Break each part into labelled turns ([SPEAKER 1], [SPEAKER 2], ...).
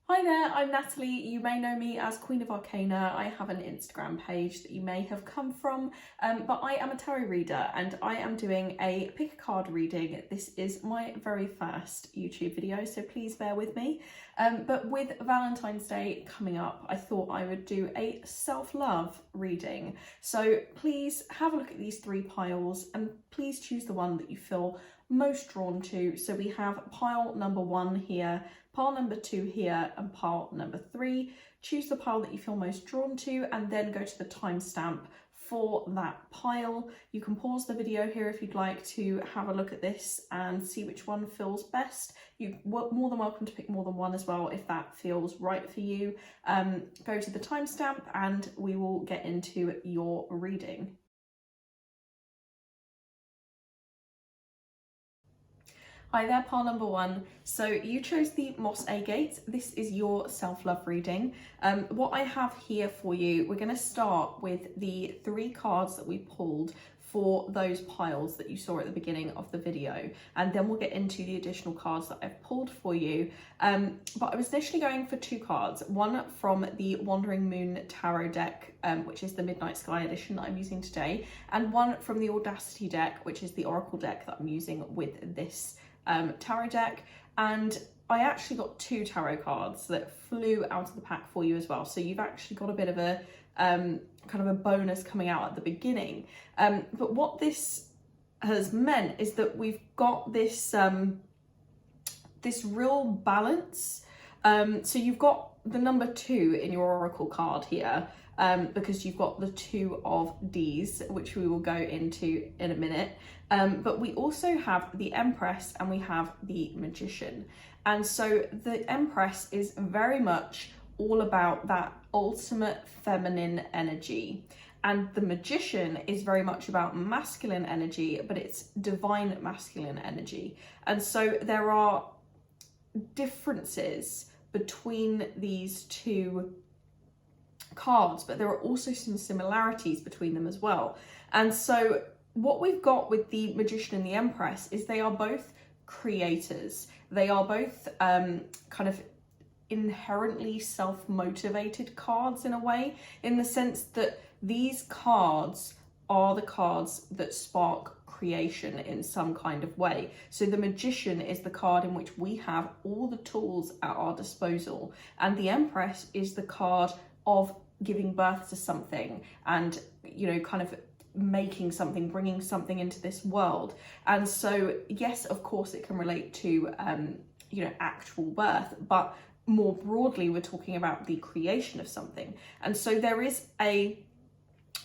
[SPEAKER 1] Hi there, I'm Natalie. You may know me as Queen of Arcana. I have an Instagram page that you may have come from, but I am a tarot reader and I am doing a pick a card reading. This is my very first YouTube video, so please bear with me. But with Valentine's Day coming up, I thought I would do a self-love reading. So please have a look at these three piles and please choose the one that you feel most drawn to. So we have pile number 1 here, pile number 2 here, and pile number 3. Choose the pile that you feel most drawn to and then go to the timestamp for that pile. You can pause the video here if you'd like to have a look at this and see which one feels best. You're more than welcome to pick more than one as well if that feels right for you. Go to the timestamp and we will get into your reading. Hi there, pile number 1. So you chose the Moss Agate. This is your self-love reading. What I have here for you, we're going to start with the 3 cards that we pulled for those piles that you saw at the beginning of the video, and then we'll get into the additional cards that I've pulled for you. But I was initially going for 2 cards, one from the Wandering Moon Tarot deck, which is the Midnight Sky edition that I'm using today, and one from the Audacity deck, which is the Oracle deck that I'm using with this tarot deck. And I actually got 2 tarot cards that flew out of the pack for you as well, so you've actually got a bit of a kind of a bonus coming out at the beginning. But what this has meant is that we've got this this real balance. So you've got the number 2 in your Oracle card here, because you've got the 2 of D's, which we will go into in a minute. But we also have the Empress and we have the Magician. And so the Empress is very much all about that ultimate feminine energy. And the Magician is very much about masculine energy, but it's divine masculine energy. And so there are differences between these 2 cards, but there are also some similarities between them as well. And so what we've got with the Magician and the Empress is they are both creators. They are both kind of inherently self-motivated cards in a way, in the sense that these cards are the cards that spark creation in some kind of way. So the Magician is the card in which we have all the tools at our disposal, and the Empress is the card of giving birth to something and, you know, kind of making something, bringing something into this world. And so yes, of course it can relate to you know, actual birth, but more broadly we're talking about the creation of something. And so there is a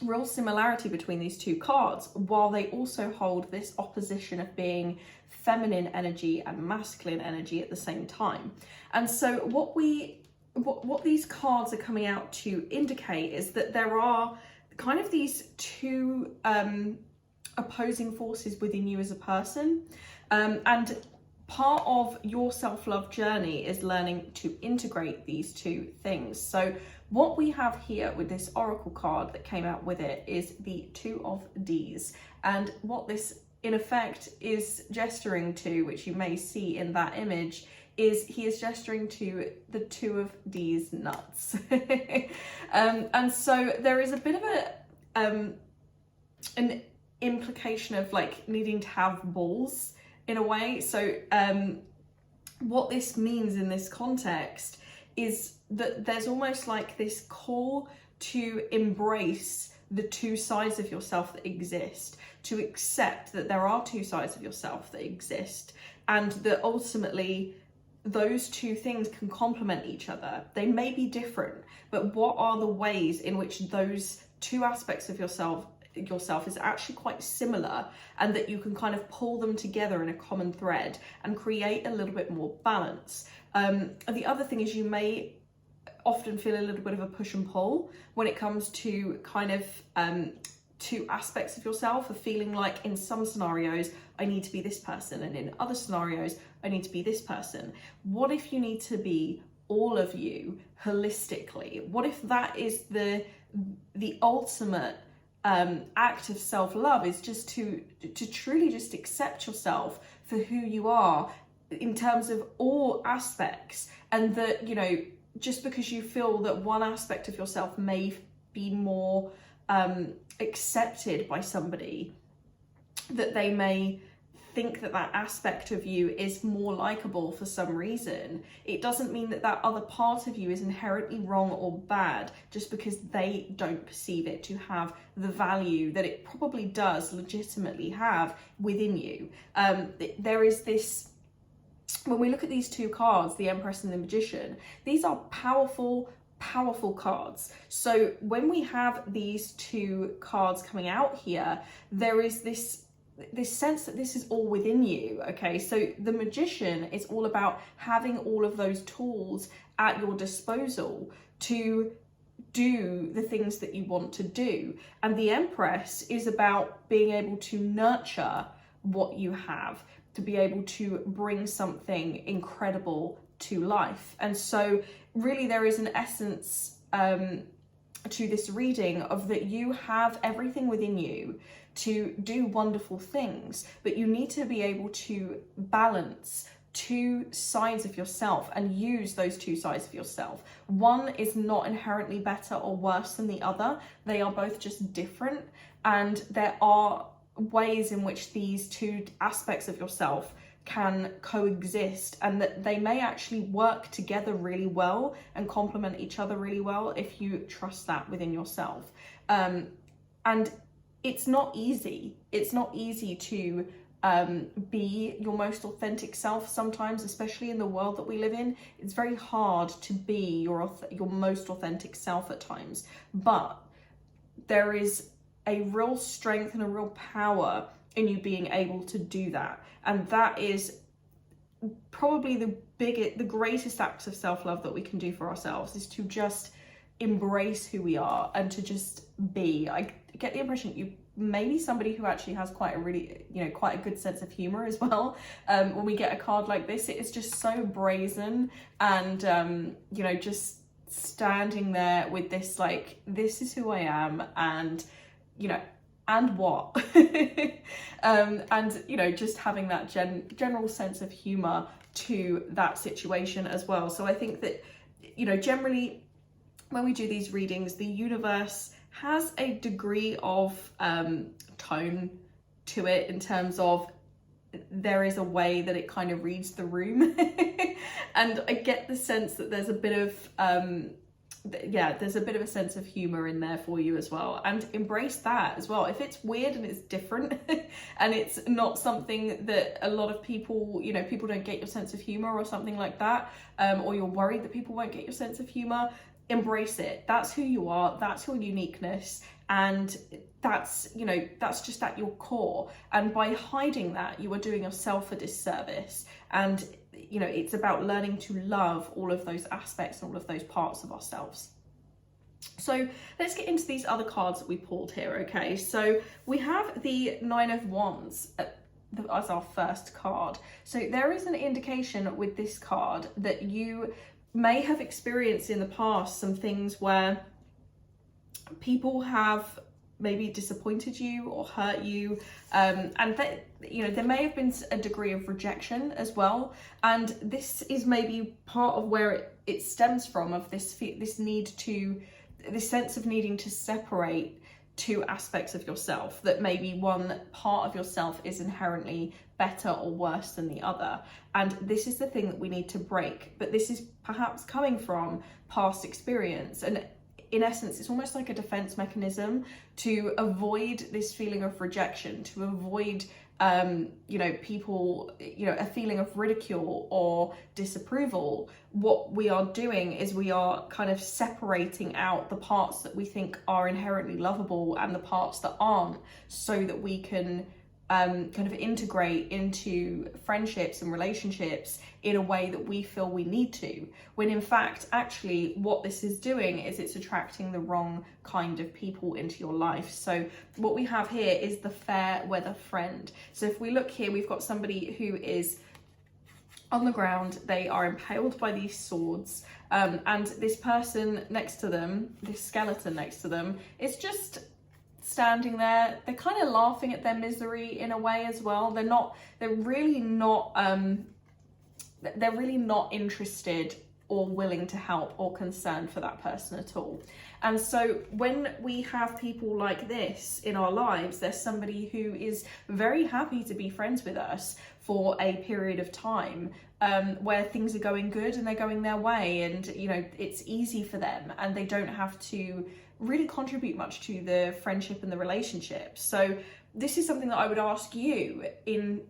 [SPEAKER 1] real similarity between these 2 cards, while they also hold this opposition of being feminine energy and masculine energy at the same time. And so what these cards are coming out to indicate is that there are kind of these 2 opposing forces within you as a person, and part of your self-love journey is learning to integrate these 2 things. So what we have here with this Oracle card that came out with it is the 2 of D's, and what this in effect is gesturing to, which you may see in that image, is he is gesturing to the 2 of D's nuts. And so there is a bit of a an implication of like needing to have balls in a way. So what this means in this context is that there's almost like this call to embrace the 2 sides of yourself that exist, to accept that there are 2 sides of yourself that exist, and that ultimately those 2 things can complement each other. They may be different, but what are the ways in which those 2 aspects of yourself is actually quite similar, and that you can kind of pull them together in a common thread and create a little bit more balance. The other thing is you may often feel a little bit of a push and pull when it comes to kind of 2 aspects of yourself, of feeling like in some scenarios I need to be this person and in other scenarios I need to be this person. What if you need to be all of you holistically? What if that is the ultimate act of self-love, is just to truly just accept yourself for who you are in terms of all aspects, and that, you know, just because you feel that one aspect of yourself may be more accepted by somebody, that they may think that that aspect of you is more likable for some reason, it doesn't mean that that other part of you is inherently wrong or bad just because they don't perceive it to have the value that it probably does legitimately have within you. There is this, when we look at these two cards, the Empress and the Magician, these are powerful cards. So when we have these two cards coming out here, there is this sense that this is all within you. Okay, so the Magician is all about having all of those tools at your disposal to do the things that you want to do, and the Empress is about being able to nurture what you have, to be able to bring something incredible to life. And so really there is an essence to this reading of that you have everything within you to do wonderful things, but you need to be able to balance two sides of yourself and use those two sides of yourself. One is not inherently better or worse than the other. They are both just different, and there are ways in which these two aspects of yourself can coexist, and that they may actually work together really well and complement each other really well if you trust that within yourself. And it's not easy. It's not easy to be your most authentic self sometimes, especially in the world that we live in. It's very hard to be your most authentic self at times, but there is a real strength and a real power in you being able to do that. And that is probably the greatest act of self-love that we can do for ourselves, is to just embrace who we are and to just be. I get the impression you may be somebody who actually has quite a good sense of humor as well. When we get a card like this, it is just so brazen, and just standing there with this, like, this is who I am, and and what? And just having that general sense of humor to that situation as well. So I think that, generally when we do these readings, the universe has a degree of tone to it, in terms of there is a way that it kind of reads the room. And I get the sense that there's a bit of there's a bit of a sense of humor in there for you as well, and embrace that as well. If it's weird and it's different and it's not something that a lot of people, people don't get your sense of humor or something like that, or you're worried that people won't get your sense of humor, embrace it. That's who you are, that's your uniqueness, and that's just at your core. And by hiding that, you are doing yourself a disservice. And it's about learning to love all of those aspects and all of those parts of ourselves. So let's get into these other cards that we pulled here. Okay, so we have the Nine of Wands as our first card. So there is an indication with this card that you may have experienced in the past some things where people have maybe disappointed you or hurt you, and that there may have been a degree of rejection as well, and this is maybe part of where it stems from, of this sense of needing to separate two aspects of yourself, that maybe one part of yourself is inherently better or worse than the other, and this is the thing that we need to break. But this is perhaps coming from past experience, and in essence, it's almost like a defense mechanism to avoid this feeling of rejection, to avoid, people, a feeling of ridicule or disapproval. What we are doing is we are kind of separating out the parts that we think are inherently lovable and the parts that aren't, so that we can kind of integrate into friendships and relationships in a way that we feel we need to, when in fact, actually, what this is doing is it's attracting the wrong kind of people into your life. So what we have here is the fair weather friend. So if we look here, we've got somebody who is on the ground, they are impaled by these swords, and this person next to them, this skeleton next to them, is just standing there. They're kind of laughing at their misery in a way as well. They're really not they're really not interested or willing to help or concerned for that person at all. And so when we have people like this in our lives, there's somebody who is very happy to be friends with us for a period of time, where things are going good and they're going their way, and you know, it's easy for them and they don't have to really contribute much to the friendship and the relationship. So this is something that I would ask you in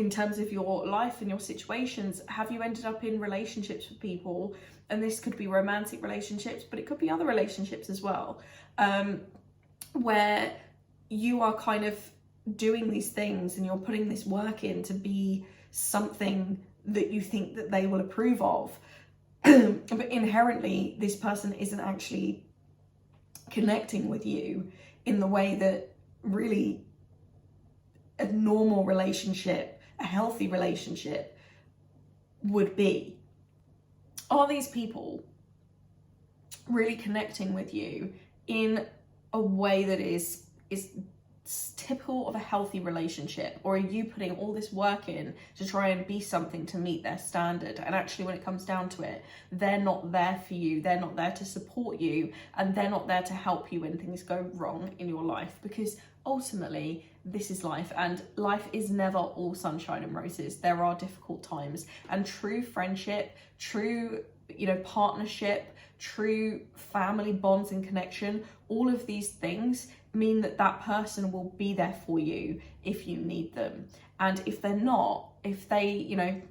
[SPEAKER 1] terms of your life and your situations. Have you ended up in relationships with people, and this could be romantic relationships, but it could be other relationships as well, where you are kind of doing these things and you're putting this work in to be something that you think that they will approve of, but inherently this person isn't actually connecting with you in the way that really a normal relationship, a healthy relationship would be. Are these people really connecting with you in a way that is typical of a healthy relationship, or are you putting all this work in to try and be something to meet their standard, and actually when it comes down to it, they're not there for you, they're not there to support you, and they're not there to help you when things go wrong in your life? Because ultimately this is life, and life is never all sunshine and roses. There are difficult times, and true friendship, true, you know, partnership, true family bonds and connection, all of these things mean that that person will be there for you if you need them. And if they're not, if they, you know,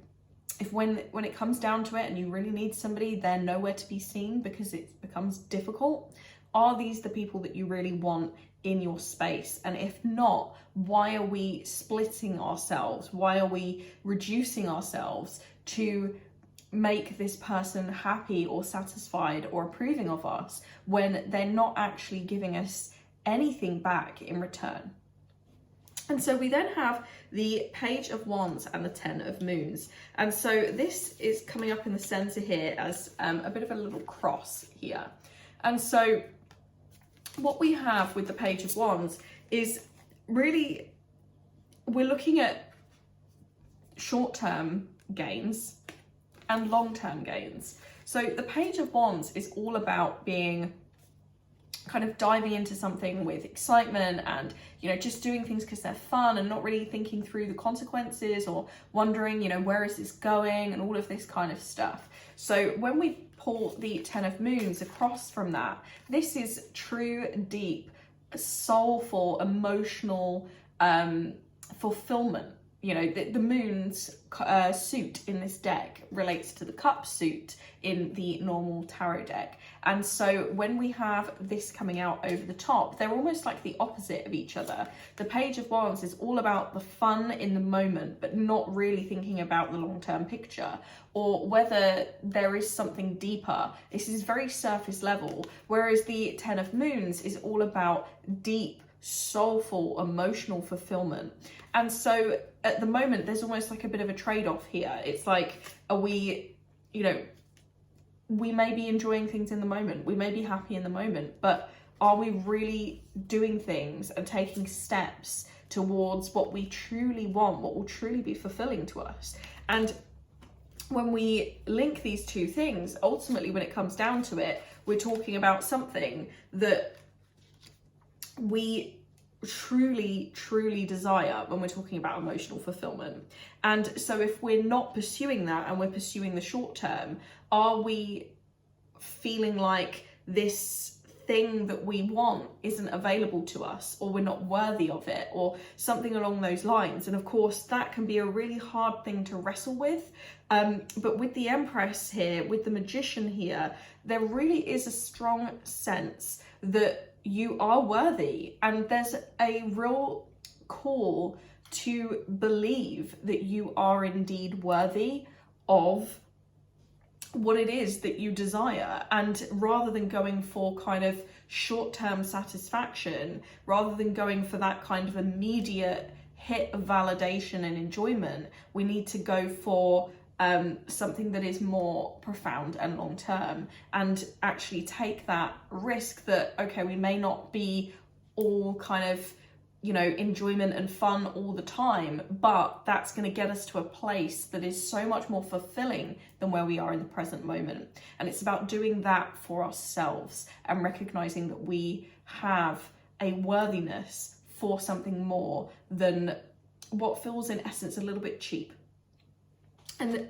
[SPEAKER 1] if when it comes down to it and you really need somebody, they're nowhere to be seen because it becomes difficult, are these the people that you really want in your space? And if not, why are we splitting ourselves? Why are we reducing ourselves to make this person happy or satisfied or approving of us when they're not actually giving us anything back in return? And so we then have the Page of Wands and the Ten of Moons. And so this is coming up in the center here as a bit of a little cross here. And so what we have with the Page of Wands is really, we're looking at short-term gains and long-term gains. So the Page of Wands is all about being kind of diving into something with excitement and, you know, just doing things because they're fun and not really thinking through the consequences or wondering, you know, where is this going and all of this kind of stuff. So when we pull the Ten of Moons across from that, this is true, deep, soulful, emotional fulfillment. You know, the moon's suit in this deck relates to the cup suit in the normal tarot deck. And so when we have this coming out over the top, they're almost like the opposite of each other. The Page of Wands is all about the fun in the moment, but not really thinking about the long-term picture or whether there is something deeper. This is very surface level, whereas the Ten of Moons is all about deep, soulful, emotional fulfillment. And so at the moment, there's almost like a bit of a trade-off here. It's like, are we, you know, we may be enjoying things in the moment, we may be happy in the moment, but are we really doing things and taking steps towards what we truly want, what will truly be fulfilling to us? And when we link these two things, ultimately when it comes down to it, we're talking about something that we truly desire when we're talking about emotional fulfillment. And so if we're not pursuing that and we're pursuing the short term, are we feeling like this thing that we want isn't available to us, or we're not worthy of it, or something along those lines? And of course that can be a really hard thing to wrestle with, but with the Empress here, with the Magician here, there really is a strong sense that you are worthy, and there's a real call to believe that you are indeed worthy of what it is that you desire. And rather than going for kind of short-term satisfaction, rather than going for that kind of immediate hit of validation and enjoyment, we need to go for something that is more profound and long term, and actually take that risk that, okay, we may not be all kind of you know, enjoyment and fun all the time, but that's going to get us to a place that is so much more fulfilling than where we are in the present moment. And it's about doing that for ourselves and recognizing that we have a worthiness for something more than what feels in essence a little bit cheap. And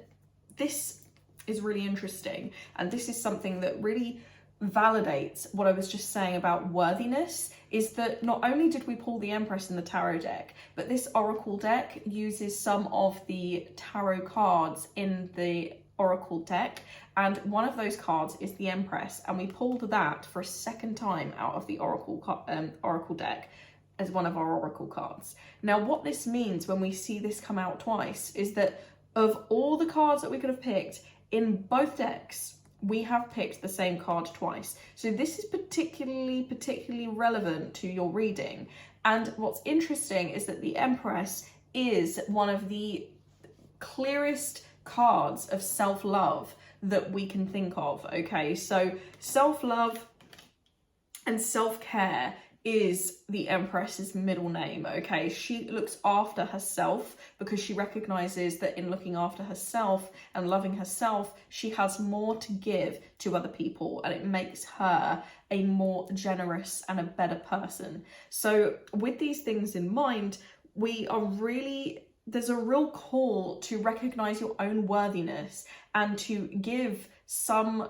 [SPEAKER 1] this is really interesting, and this is something that really validates what I was just saying about worthiness, is that not only did we pull the Empress in the tarot deck, but this oracle deck uses some of the tarot cards in the oracle deck, and one of those cards is the Empress, and we pulled that for a second time out of the oracle deck as one of our oracle cards. Now, what this means when we see this come out twice is that of all the cards that we could have picked in both decks, we have picked the same card twice. So this is particularly relevant to your reading. And what's interesting is that the Empress is one of the clearest cards of self-love that we can think of, okay? So self-love and self-care is the Empress's middle name, okay? She looks after herself because she recognizes that in looking after herself and loving herself, she has more to give to other people, and it makes her a more generous and a better person. So with these things in mind, there's a real call to recognize your own worthiness and to give some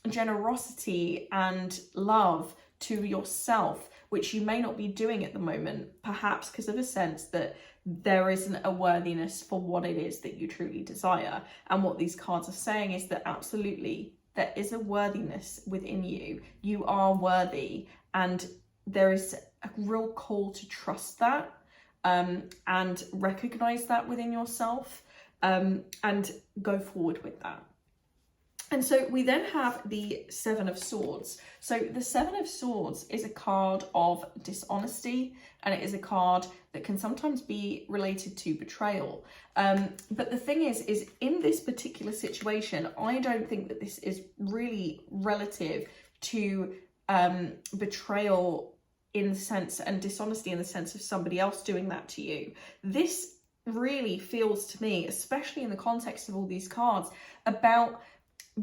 [SPEAKER 1] generosity and love to yourself, which you may not be doing at the moment, perhaps because of a sense that there isn't a worthiness for what it is that you truly desire. And what these cards are saying is that absolutely there is a worthiness within you. You are worthy, and there is a real call to trust that and recognize that within yourself and go forward with that. And so we then have the Seven of Swords. So the Seven of Swords is a card of dishonesty, and it is a card that can sometimes be related to betrayal. But the thing is in this particular situation, I don't think that this is really relative to betrayal in the sense, and dishonesty in the sense of somebody else doing that to you. This really feels to me, especially in the context of all these cards, about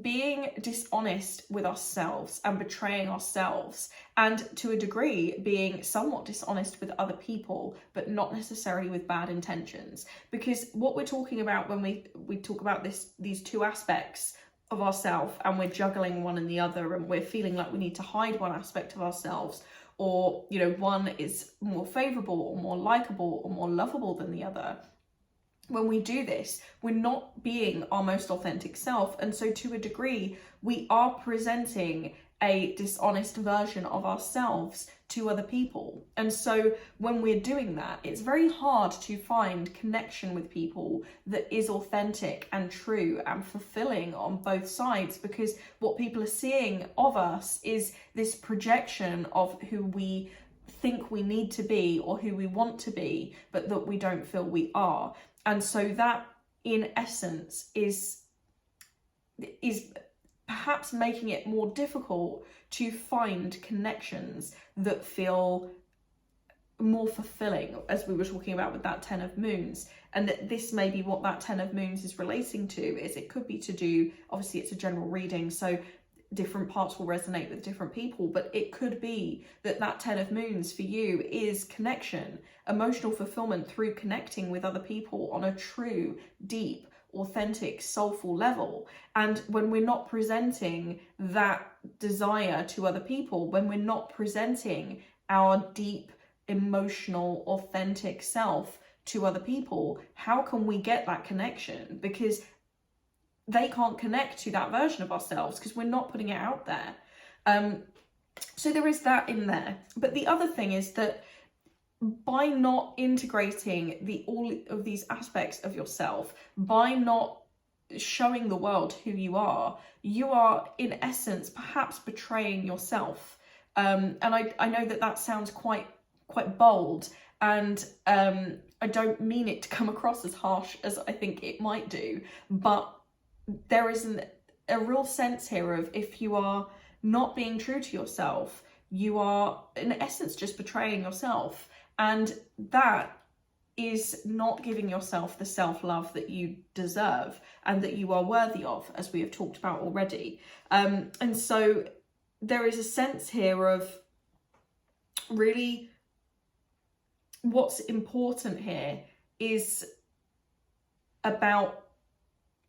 [SPEAKER 1] being dishonest with ourselves and betraying ourselves, and to a degree being somewhat dishonest with other people, but not necessarily with bad intentions. Because what we're talking about when we talk about these two aspects of ourselves, and we're juggling one and the other, and we're feeling like we need to hide one aspect of ourselves, or you know, one is more favorable or more likable or more lovable than the other. When we do this, we're not being our most authentic self. And so to a degree, we are presenting a dishonest version of ourselves to other people. And so when we're doing that, it's very hard to find connection with people that is authentic and true and fulfilling on both sides, because what people are seeing of us is this projection of who we think we need to be or who we want to be, but that we don't feel we are. And so that, in essence, is perhaps making it more difficult to find connections that feel more fulfilling, as we were talking about with that Ten of Moons. And that this may be what that Ten of Moons is relating to, is it could be to do, obviously it's a general reading, so different parts will resonate with different people, but it could be that that Ten of Moons for you is connection, emotional fulfillment through connecting with other people on a true, deep, authentic, soulful level. And when we're not presenting that desire to other people, when we're not presenting our deep, emotional, authentic self to other people, how can we get that connection? Because they can't connect to that version of ourselves because we're not putting it out there. So there is that in there. But the other thing is that by not integrating all of these aspects of yourself, by not showing the world who you are in essence perhaps betraying yourself. And I know that sounds quite bold, and I don't mean it to come across as harsh as I think it might do, but there is a real sense here of, if you are not being true to yourself, you are in essence just betraying yourself. And that is not giving yourself the self-love that you deserve and that you are worthy of, as we have talked about already. And so there is a sense here of really what's important here is about,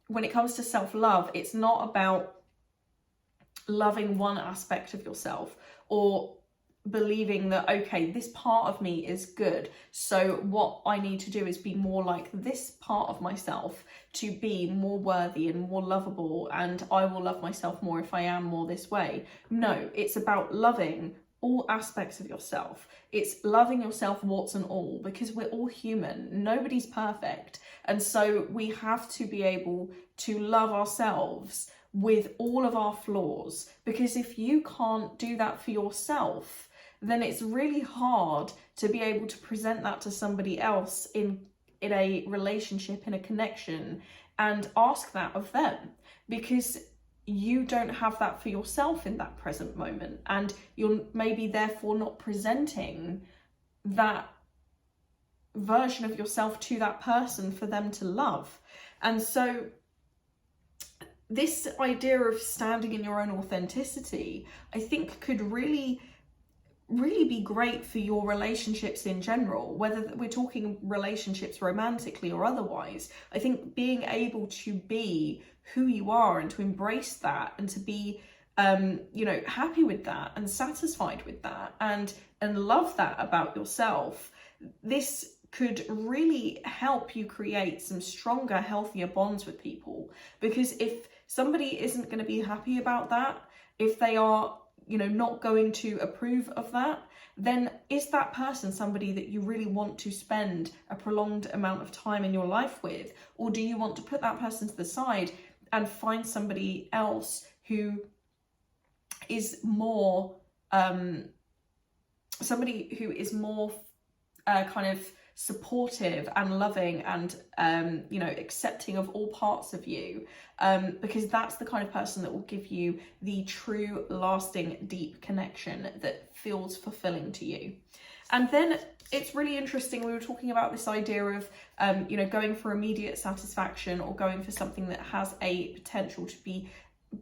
[SPEAKER 1] when it comes to self-love, it's not about loving one aspect of yourself or believing that, okay, this part of me is good, so what I need to do is be more like this part of myself to be more worthy and more lovable, and I will love myself more if I am more this way. No, it's about loving all aspects of yourself. It's loving yourself warts and all, because we're all human. Nobody's perfect. And so we have to be able to love ourselves with all of our flaws, because if you can't do that for yourself, then it's really hard to be able to present that to somebody else in a relationship, in a connection, and ask that of them, because you don't have that for yourself in that present moment, and you're maybe therefore not presenting that version of yourself to that person for them to love. And so this idea of standing in your own authenticity, I think, could really be great for your relationships in general, whether we're talking relationships romantically or otherwise. I think being able to be who you are and to embrace that and to be happy with that and satisfied with that and love that about yourself, this could really help you create some stronger, healthier bonds with people. Because if somebody isn't going to be happy about that, if they are not going to approve of that, then is that person somebody that you really want to spend a prolonged amount of time in your life with? Or do you want to put that person to the side and find somebody else who is more, kind of supportive and loving and accepting of all parts of you, because that's the kind of person that will give you the true, lasting, deep connection that feels fulfilling to you. And then it's really interesting, we were talking about this idea of going for immediate satisfaction or going for something that has a potential to be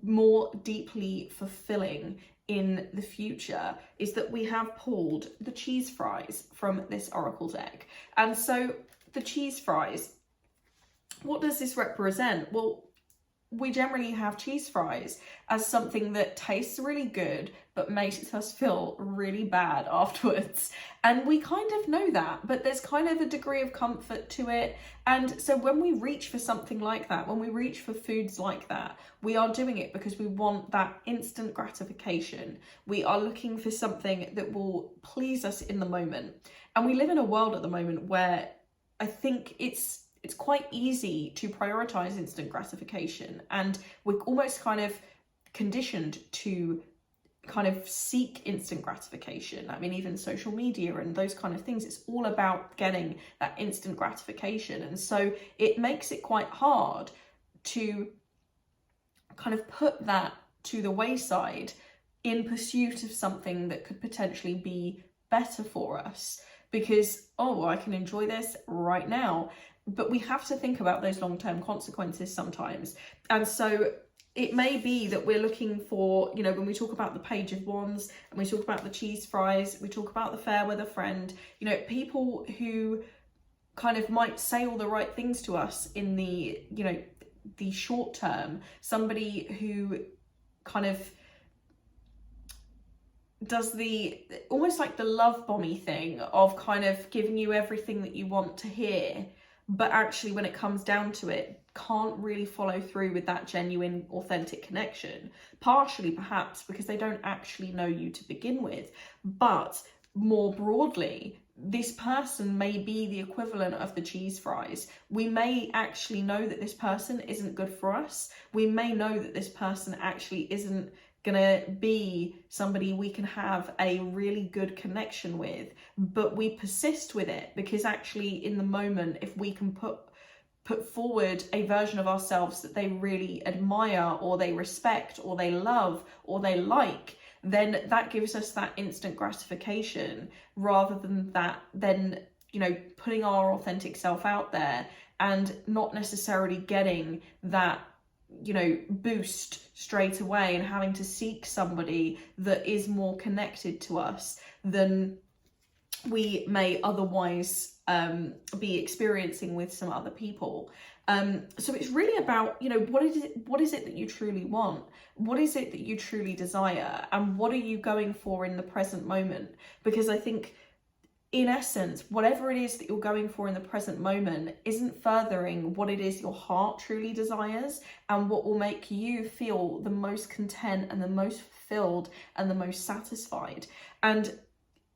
[SPEAKER 1] more deeply fulfilling in the future, is that we have pulled the cheese fries from this oracle deck. And so the cheese fries, what does this represent? Well, we generally have cheese fries as something that tastes really good but makes us feel really bad afterwards. And we kind of know that, but there's kind of a degree of comfort to it. And so when we reach for something like that, when we reach for foods like that, we are doing it because we want that instant gratification. We are looking for something that will please us in the moment. And we live in a world at the moment where I think it's quite easy to prioritize instant gratification, and we're almost kind of conditioned to kind of seek instant gratification. I mean, even social media and those kind of things, it's all about getting that instant gratification. And so it makes it quite hard to kind of put that to the wayside in pursuit of something that could potentially be better for us, because, oh, I can enjoy this right now. But we have to think about those long-term consequences sometimes. And so it may be that we're looking for, when we talk about the Page of Wands and we talk about the cheese fries, we talk about the fair weather friend, people who kind of might say all the right things to us in the, the short term, somebody who kind of does the almost like the love bomby thing of kind of giving you everything that you want to hear, but actually when it comes down to it, can't really follow through with that genuine, authentic connection. Partially perhaps because they don't actually know you to begin with, but more broadly, this person may be the equivalent of the cheese fries. We may actually know that this person isn't good for us. We may know that this person actually isn't gonna be somebody we can have a really good connection with, but we persist with it because actually in the moment, if we can put forward a version of ourselves that they really admire or they respect or they love or they like, then that gives us that instant gratification, rather than that then, you know, putting our authentic self out there and not necessarily getting that, you know, boost straight away, and having to seek somebody that is more connected to us than we may otherwise be experiencing with some other people. So it's really about, you know, what is it that you truly want? What is it that you truly desire? And what are you going for in the present moment? Because I think, in essence, whatever it is that you're going for in the present moment isn't furthering what it is your heart truly desires, and what will make you feel the most content and the most fulfilled and the most satisfied. And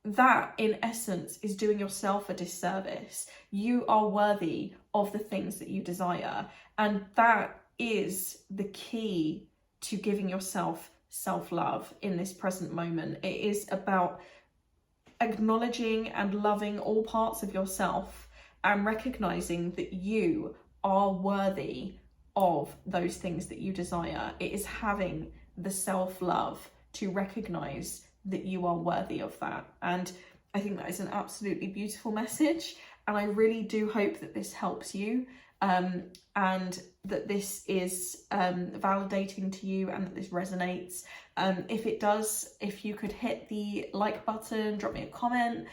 [SPEAKER 1] that, in essence, is doing yourself a disservice. You are worthy of the things that you desire, and that is the key to giving yourself self-love in this present moment. It is about acknowledging and loving all parts of yourself, and recognizing that you are worthy of those things that you desire. It is having the self-love to recognize that you are worthy of that. And I think that is an absolutely beautiful message, and I really do hope that this helps you, and that this is validating to you, and that this resonates. If it does, if you could hit the like button, drop me a comment,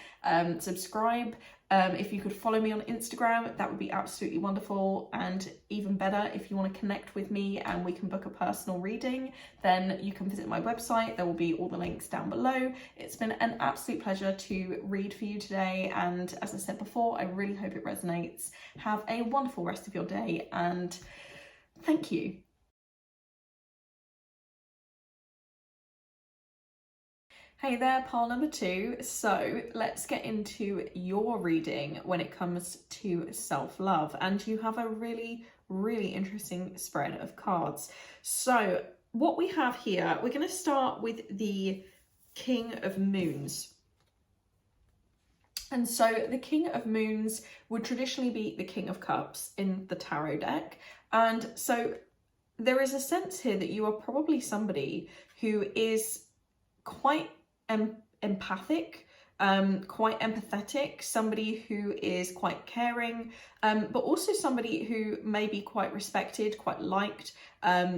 [SPEAKER 1] subscribe. If you could follow me on Instagram, that would be absolutely wonderful. And even better, if you want to connect with me and we can book a personal reading, then you can visit my website. There will be all the links down below. It's been an absolute pleasure to read for you today. And as I said before, I really hope it resonates. Have a wonderful rest of your day, and thank you. Hey there, pile number 2. So let's get into your reading when it comes to self-love. And you have a really, really interesting spread of cards. So what we have here, we're going to start with the King of Moons. And so the King of Moons would traditionally be the King of Cups in the tarot deck. And so there is a sense here that you are probably somebody who is quite empathic, quite empathetic, somebody who is quite caring, but also somebody who may be quite respected, quite liked.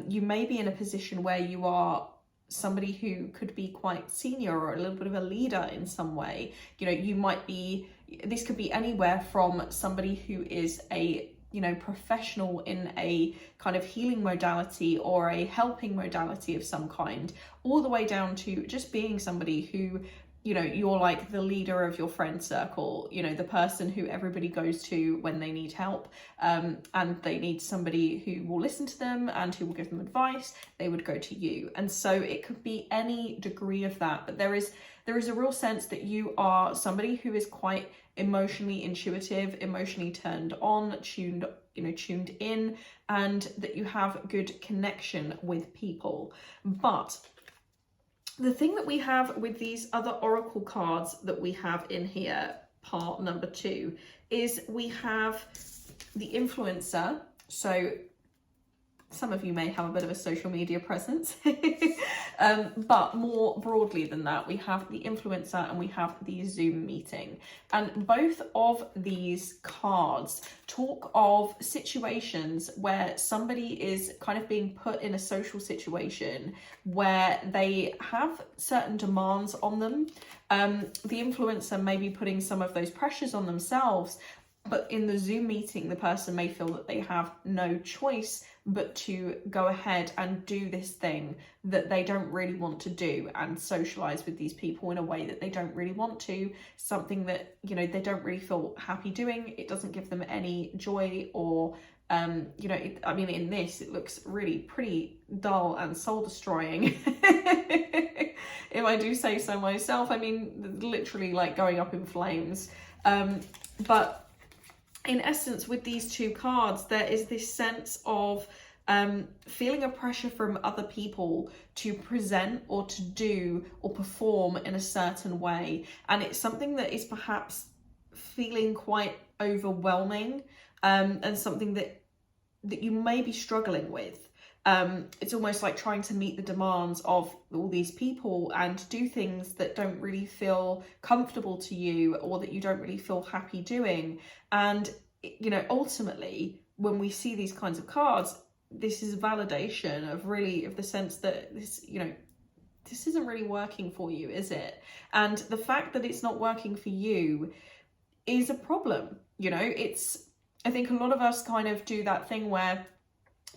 [SPEAKER 1] You may be in a position where you are somebody who could be quite senior or a little bit of a leader in some way. You know, you might be, this could be anywhere from somebody who is a, you know, professional in a kind of healing modality or a helping modality of some kind, all the way down to just being somebody who, you know, you're like the leader of your friend circle, you know, the person who everybody goes to when they need help, and they need somebody who will listen to them and who will give them advice. They would go to you. And so it could be any degree of that, but there is a real sense that you are somebody who is quite emotionally intuitive, emotionally turned on, tuned in, and that you have good connection with people. But the thing that we have with these other oracle cards that we have in here, part number 2, is we have the influencer. So some of you may have a bit of a social media presence, but more broadly than that, we have the influencer and we have the Zoom meeting. And both of these cards talk of situations where somebody is kind of being put in a social situation where they have certain demands on them. The influencer may be putting some of those pressures on themselves, but in the Zoom meeting, the person may feel that they have no choice but to go ahead and do this thing that they don't really want to do and socialize with these people in a way that they don't really want to, something that, you know, they don't really feel happy doing. It doesn't give them any joy or, you know, I mean, in this, it looks really pretty dull and soul destroying. If I do say so myself, I mean, literally like going up in flames. But in essence, with these 2 cards, there is this sense of feeling a pressure from other people to present or to do or perform in a certain way. And it's something that is perhaps feeling quite overwhelming, and something that you may be struggling with. It's almost like trying to meet the demands of all these people and do things that don't really feel comfortable to you, or that you don't really feel happy doing. And, you know, ultimately, when we see these kinds of cards, this is a validation of the sense that this, you know, this isn't really working for you, is it? And the fact that it's not working for you is a problem. You know, I think a lot of us kind of do that thing where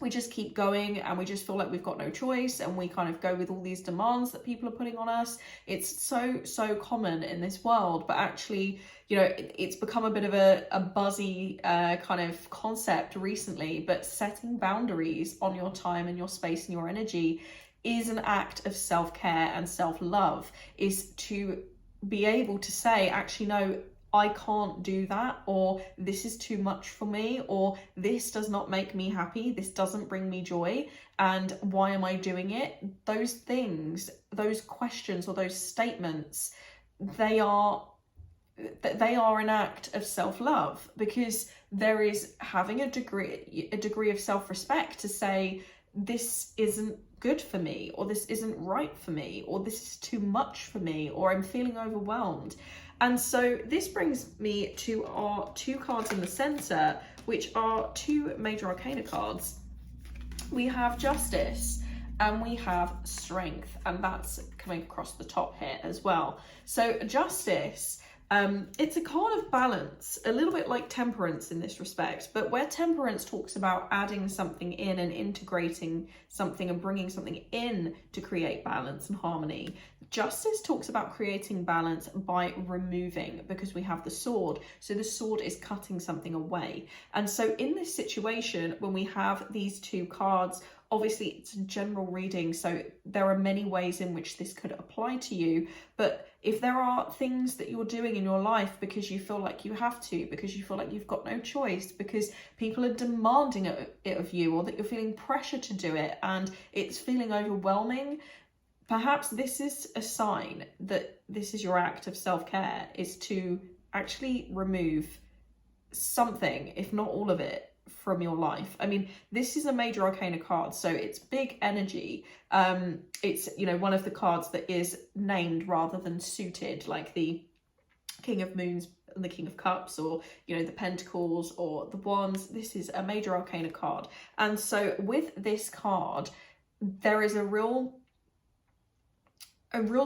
[SPEAKER 1] we just keep going and we just feel like we've got no choice, and we kind of go with all these demands that people are putting on us. It's so common in this world, but actually, you know, it's become a bit of a buzzy kind of concept recently, but setting boundaries on your time and your space and your energy is an act of self-care and self-love, is to be able to say, actually, no, I can't do that, or this is too much for me, or this does not make me happy, this doesn't bring me joy, and why am I doing it? Those things, those questions or those statements, they are an act of self-love, because there is having a degree of self-respect to say, this isn't good for me, or this isn't right for me, or this is too much for me, or I'm feeling overwhelmed. And so this brings me to our two cards in the center, which are two major arcana cards. We have Justice and we have Strength, and that's coming across the top here as well. So Justice, it's a card of balance, a little bit like Temperance in this respect, but where Temperance talks about adding something in and integrating something and bringing something in to create balance and harmony, Justice talks about creating balance by removing, because we have the sword. So the sword is cutting something away. And so in this situation, when we have these two cards, obviously it's a general reading, so there are many ways in which this could apply to you. But if there are things that you're doing in your life because you feel like you have to, because you feel like you've got no choice, because people are demanding it of you, or that you're feeling pressure to do it and it's feeling overwhelming, perhaps this is a sign that this is your act of self-care, is to actually remove something, if not all of it, from your life. I mean, this is a major arcana card, so it's big energy. It's, you know, one of the cards that is named rather than suited, like the King of Moons and the King of Cups, or, you know, the Pentacles or the Wands. This is a major arcana card. And so with this card, there is a real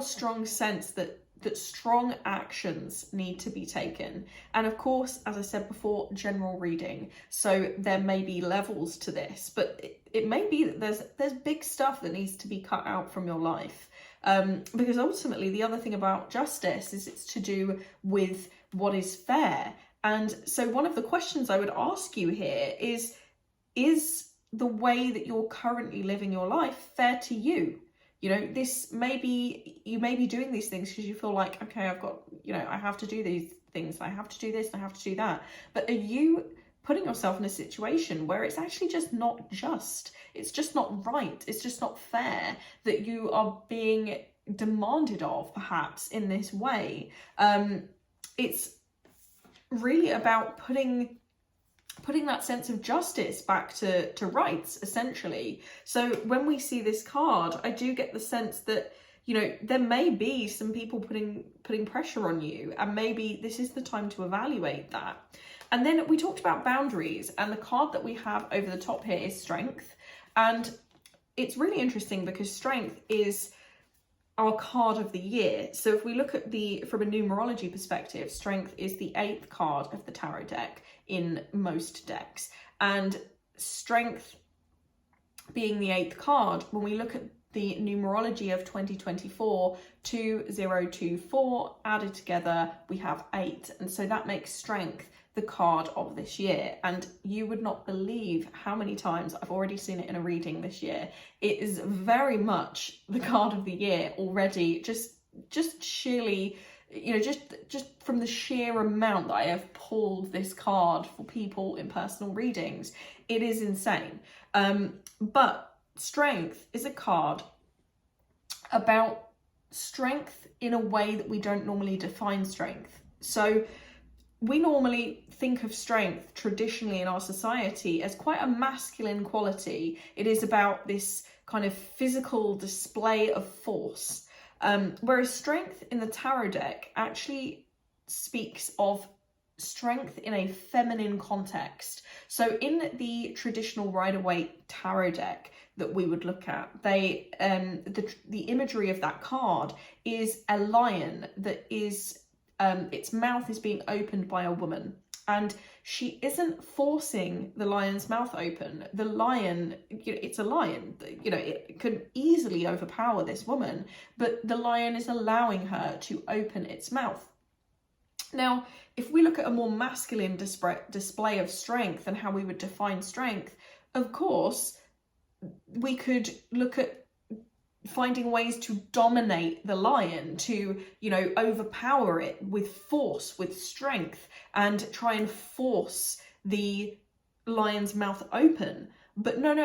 [SPEAKER 1] strong sense that strong actions need to be taken. And of course, as I said before, general reading, so there may be levels to this, but it may be that there's big stuff that needs to be cut out from your life, because ultimately the other thing about Justice is it's to do with what is fair. And so one of the questions I would ask you here is the way that you're currently living your life fair to you? You know, you may be doing these things because you feel like, okay, I've got, you know, I have to do these things, I have to do this, I have to do that. But are you putting yourself in a situation where it's actually just not just, it's just not right, it's just not fair that you are being demanded of, perhaps, in this way? It's really about putting that sense of justice back to rights, essentially. So when we see this card, I do get the sense that, you know, there may be some people putting pressure on you, and maybe this is the time to evaluate that. And then we talked about boundaries, and the card that we have over the top here is Strength. And it's really interesting because Strength is our card of the year. So if we look at from a numerology perspective, Strength is the 8th card of the tarot deck in most decks. And Strength being the 8th card, when we look at the numerology of 2024, 2024 added together, we have 8. And so that makes Strength the card of this year. And you would not believe how many times I've already seen it in a reading this year. It is very much the card of the year already, just sheerly, you know, just from the sheer amount that I have pulled this card for people in personal readings. It is insane. But Strength is a card about strength in a way that we don't normally define strength. So we normally think of strength traditionally in our society as quite a masculine quality. It is about this kind of physical display of force. Whereas strength in the tarot deck actually speaks of strength in a feminine context. So in the traditional Rider-Waite tarot deck that we would look at, the imagery of that card is a lion that is its mouth is being opened by a woman, and she isn't forcing the lion's mouth open. The lion, it's a lion, it could easily overpower this woman, but the lion is allowing her to open its mouth. Now, if we look at a more masculine display of strength and how we would define strength, of course, we could look at finding ways to dominate the lion, to, overpower it with force, with strength, and try and force the lion's mouth open. But no,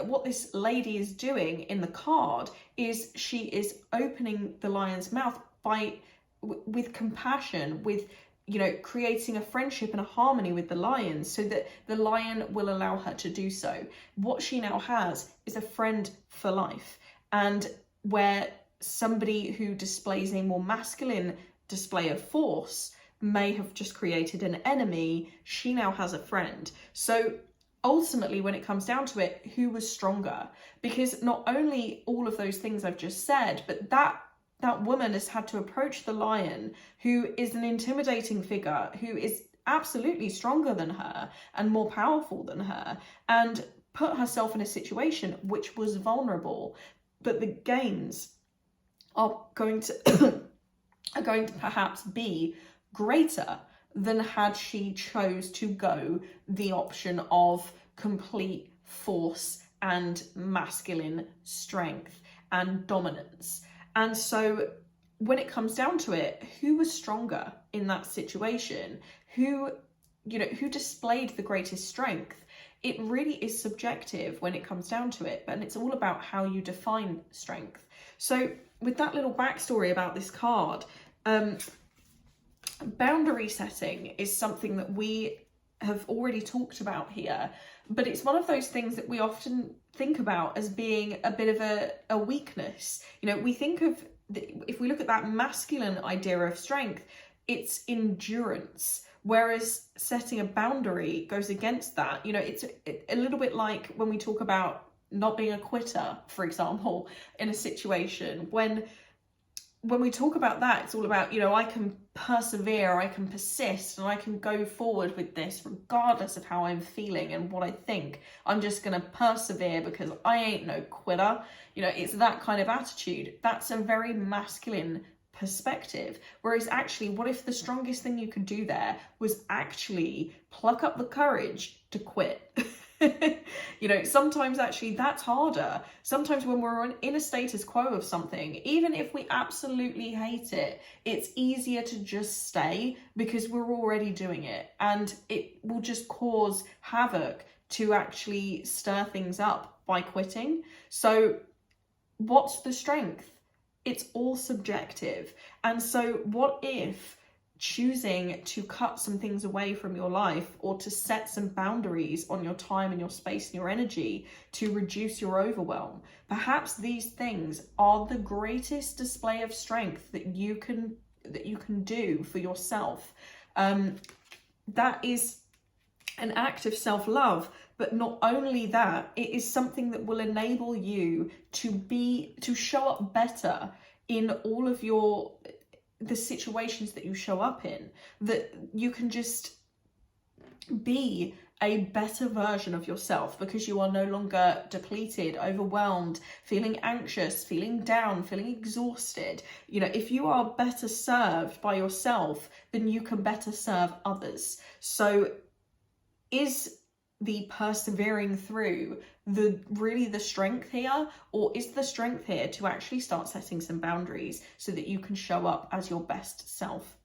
[SPEAKER 1] what this lady is doing in the card is she is opening the lion's mouth with compassion, with creating a friendship and a harmony with the lion, so that the lion will allow her to do so. What she now has is a friend for life. And where somebody who displays a more masculine display of force may have just created an enemy, she now has a friend. So ultimately, when it comes down to it, who was stronger? Because not only all of those things I've just said, but that woman has had to approach the lion, who is an intimidating figure, who is absolutely stronger than her and more powerful than her, and put herself in a situation which was vulnerable. But the gains are going to perhaps be greater than had she chose to go the option of complete force and masculine strength and dominance. And so when it comes down to it, who was stronger in that situation? Who displayed the greatest strength? It really is subjective when it comes down to it, and it's all about how you define strength. So with that little backstory about this card, boundary setting is something that we have already talked about here, but it's one of those things that we often think about as being a bit of a weakness. We think of, if we look at that masculine idea of strength, it's endurance. Whereas setting a boundary goes against that. It's a little bit like when we talk about not being a quitter, for example, in a situation. When we talk about that, it's all about, I can persevere, I can persist, and I can go forward with this regardless of how I'm feeling and what I think. I'm just going to persevere because I ain't no quitter. It's that kind of attitude. That's a very masculine perspective. Whereas actually, what if the strongest thing you could do there was actually pluck up the courage to quit? Sometimes actually that's harder. Sometimes when we're in a status quo of something, even if we absolutely hate it, it's easier to just stay because we're already doing it, and it will just cause havoc to actually stir things up by quitting. So what's the strength? It's all subjective. And so what if choosing to cut some things away from your life, or to set some boundaries on your time and your space and your energy to reduce your overwhelm, perhaps these things are the greatest display of strength that you can do for yourself. That is an act of self-love. But not only that, it is something that will enable you to show up better in all of the situations that you show up in, that you can just be a better version of yourself because you are no longer depleted, overwhelmed, feeling anxious, feeling down, feeling exhausted. If you are better served by yourself, then you can better serve others. So is the persevering through the strength here, or is the strength here to actually start setting some boundaries so that you can show up as your best self?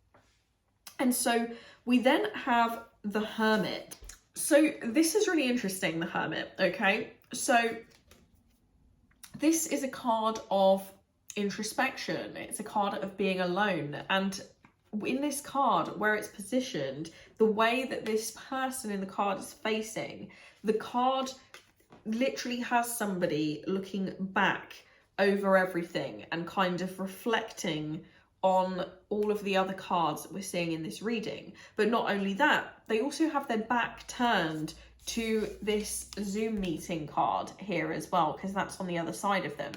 [SPEAKER 1] And so we then have the Hermit. So this is really interesting, the Hermit. Okay, so this is a card of introspection. It's a card of being alone, and in this card, where it's positioned, the way that this person in the card is facing, the card literally has somebody looking back over everything and kind of reflecting on all of the other cards that we're seeing in this reading. But not only that, they also have their back turned to this Zoom meeting card here as well, because that's on the other side of them.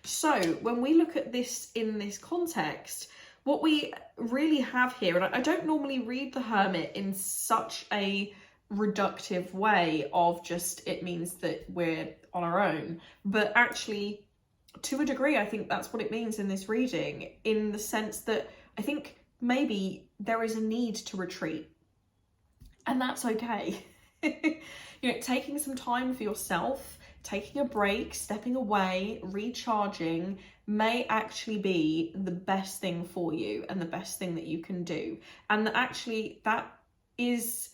[SPEAKER 1] So when we look at this in this context, what we really have here, and I don't normally read the Hermit in such a reductive way of just it means that we're on our own, but actually to a degree I think that's what it means in this reading, in the sense that I think maybe there is a need to retreat, and that's okay. You know, taking some time for yourself, taking a break, stepping away, recharging may actually be the best thing for you and the best thing that you can do. And actually that is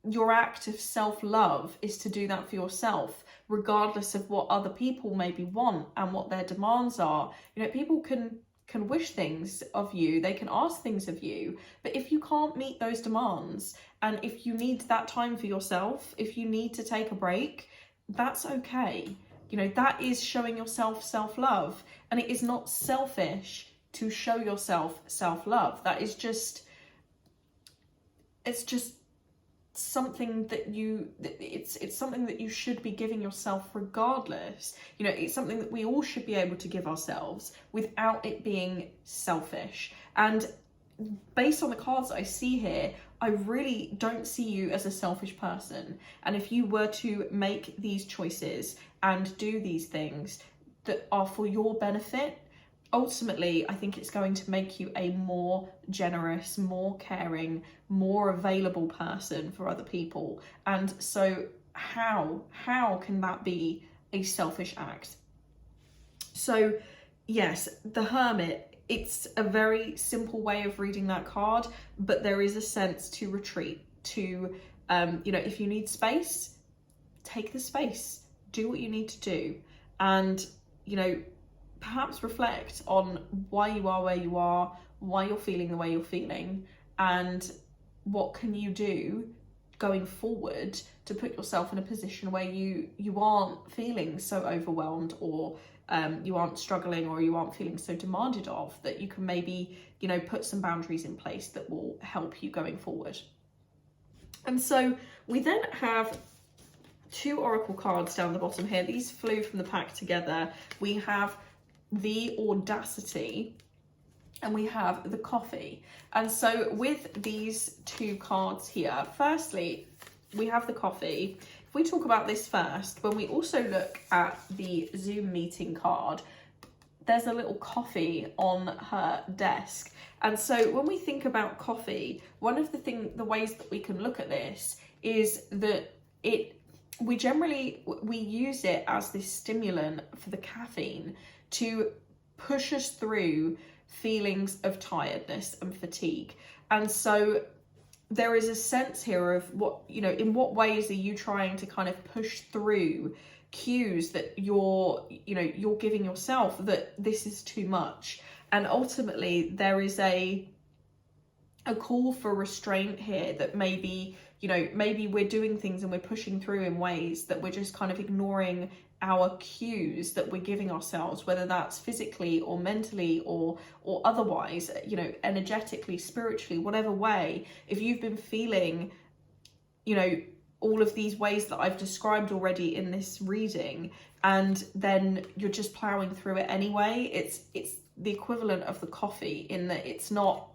[SPEAKER 1] your act of self-love, is to do that for yourself, regardless of what other people maybe want and what their demands are. You know, people can wish things of you, they can ask things of you, but if you can't meet those demands, and if you need that time for yourself, if you need to take a break, that's okay. You know, that is showing yourself self-love, and it is not selfish to show yourself self-love. That is just, it's just something that it's something that you should be giving yourself regardless. You know, it's something that we all should be able to give ourselves without it being selfish. And based on the cards that I see here, I really don't see you as a selfish person. And if you were to make these choices and do these things that are for your benefit, ultimately, I think it's going to make you a more generous, more caring, more available person for other people. And so how can that be a selfish act? So yes, the Hermit, it's a very simple way of reading that card, but there is a sense to retreat, to, you know, if you need space, take the space, do what you need to do. And, you know, perhaps reflect on why you are where you are, why you're feeling the way you're feeling, and what can you do going forward to put yourself in a position where you aren't feeling so overwhelmed, or you aren't struggling, or you aren't feeling so demanded of, that you can maybe, you know, put some boundaries in place that will help you going forward. And so we then have two oracle cards down the bottom here. These flew from the pack together. We have the Audacity and we have the Coffee. And so with these two cards here, firstly, we have the Coffee. If we talk about this first, when we also look at the Zoom meeting card, there's a little coffee on her desk. And so when we think about coffee, one of the ways that we can look at this is that we use it as this stimulant for the caffeine to push us through feelings of tiredness and fatigue. And so there is a sense here of what, you know, in what ways are you trying to kind of push through cues that you're giving yourself that this is too much. And ultimately there is a call for restraint here, that maybe, you know, maybe we're doing things and we're pushing through in ways that we're just kind of ignoring our cues that we're giving ourselves, whether that's physically or mentally or otherwise, you know, energetically, spiritually, whatever way. If you've been feeling, you know, all of these ways that I've described already in this reading, and then you're just plowing through it anyway, it's the equivalent of the coffee, in that it's not,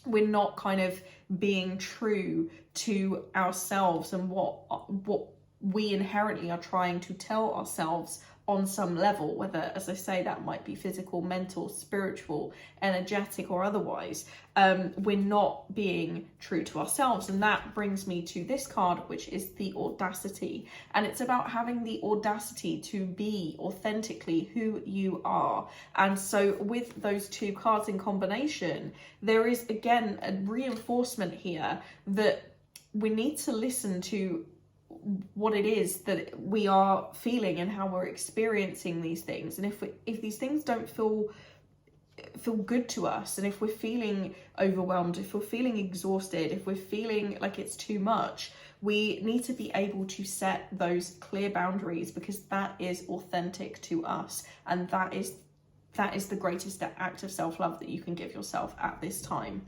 [SPEAKER 1] we're not kind of being true to ourselves and what we inherently are trying to tell ourselves on some level, whether, as I say, that might be physical, mental, spiritual, energetic, or otherwise. We're not being true to ourselves. And that brings me to this card, which is the Audacity. And it's about having the audacity to be authentically who you are. And so with those two cards in combination, there is, again, a reinforcement here that we need to listen to what it is that we are feeling and how we're experiencing these things. And if these things don't feel feel good to us. And if we're feeling overwhelmed, if we're feeling exhausted, if we're feeling like it's too much, we need to be able to set those clear boundaries, because that is authentic to us, and that is the greatest act of self-love that you can give yourself at this time.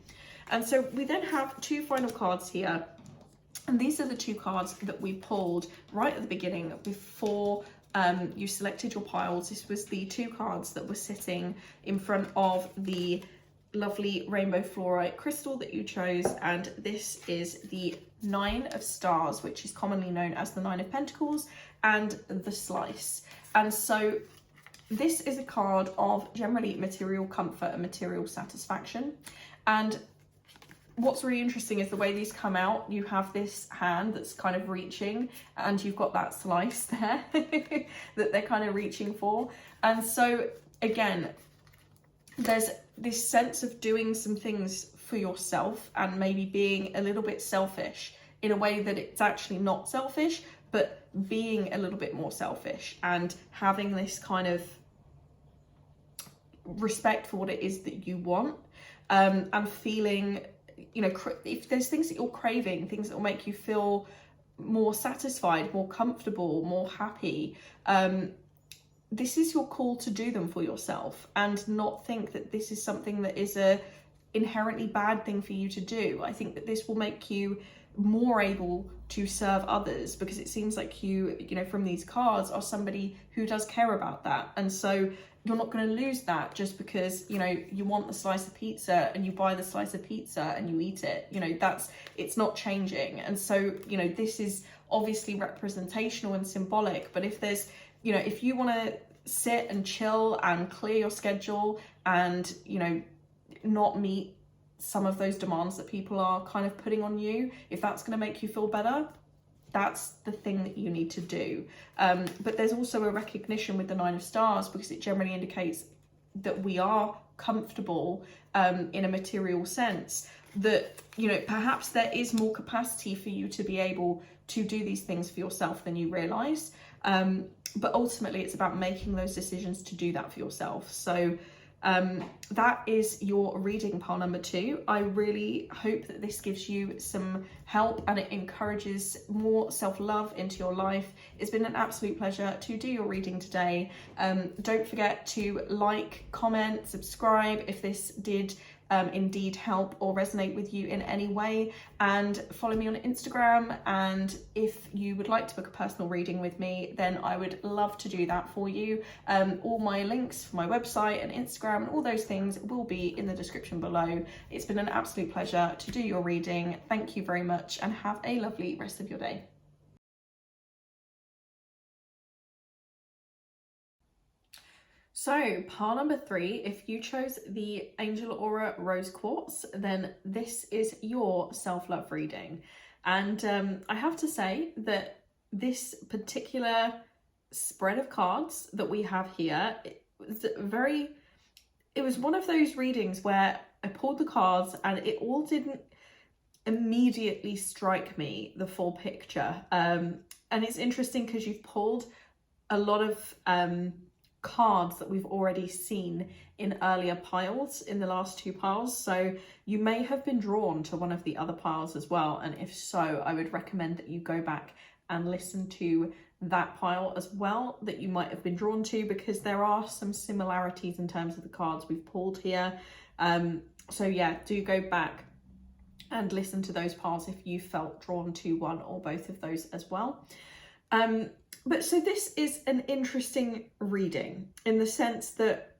[SPEAKER 1] And so we then have two final cards here, and these are the two cards that we pulled right at the beginning before you selected your piles. This was the two cards that were sitting in front of the lovely rainbow fluorite crystal that you chose, and this is the 9 of Stars, which is commonly known as the 9 of Pentacles, and the Slice. And so this is a card of generally material comfort and material satisfaction. And what's really interesting is the way these come out. You have this hand that's kind of reaching, and you've got that slice there that they're kind of reaching for. And so again, there's this sense of doing some things for yourself and maybe being a little bit selfish in a way that it's actually not selfish, but being a little bit more selfish and having this kind of respect for what it is that you want, and feeling, you know, if there's things that you're craving, things that will make you feel more satisfied, more comfortable, more happy, this is your call to do them for yourself, and not think that this is something that is a inherently bad thing for you to do. I think that this will make you more able to serve others, because it seems like you know, from these cards, are somebody who does care about that. And so you're not going to lose that just because, you know, you want the slice of pizza and you buy the slice of pizza and you eat it. You know, it's not changing. And so, you know, this is obviously representational and symbolic, but if there's, you know, if you want to sit and chill and clear your schedule and, you know, not meet some of those demands that people are kind of putting on you, if that's going to make you feel better, that's the thing that you need to do. But there's also a recognition with the 9 of Stars, because it generally indicates that we are comfortable in a material sense, that, you know, perhaps there is more capacity for you to be able to do these things for yourself than you realize. But ultimately it's about making those decisions to do that for yourself. So that is your reading, pile number 2. I really hope that this gives you some help and it encourages more self-love into your life. It's been an absolute pleasure to do your reading today. Don't forget to like, comment, subscribe if this did indeed help or resonate with you in any way, and follow me on Instagram. And if you would like to book a personal reading with me, then I would love to do that for you. All my links for my website and Instagram and all those things will be in the description below. It's been an absolute pleasure to do your reading. Thank you very much, and have a lovely rest of your day. So pile number 3, if you chose the Angel Aura Rose Quartz, then this is your self-love reading. And I have to say that this particular spread of cards that we have here, it was one of those readings where I pulled the cards and it all didn't immediately strike me, the full picture. And it's interesting because you've pulled a lot of cards that we've already seen in earlier piles, in the last 2 piles, so you may have been drawn to one of the other piles as well, and if so, I would recommend that you go back and listen to that pile as well that you might have been drawn to, because there are some similarities in terms of the cards we've pulled here. So yeah, do go back and listen to those piles if you felt drawn to one or both of those as well. But so this is an interesting reading in the sense that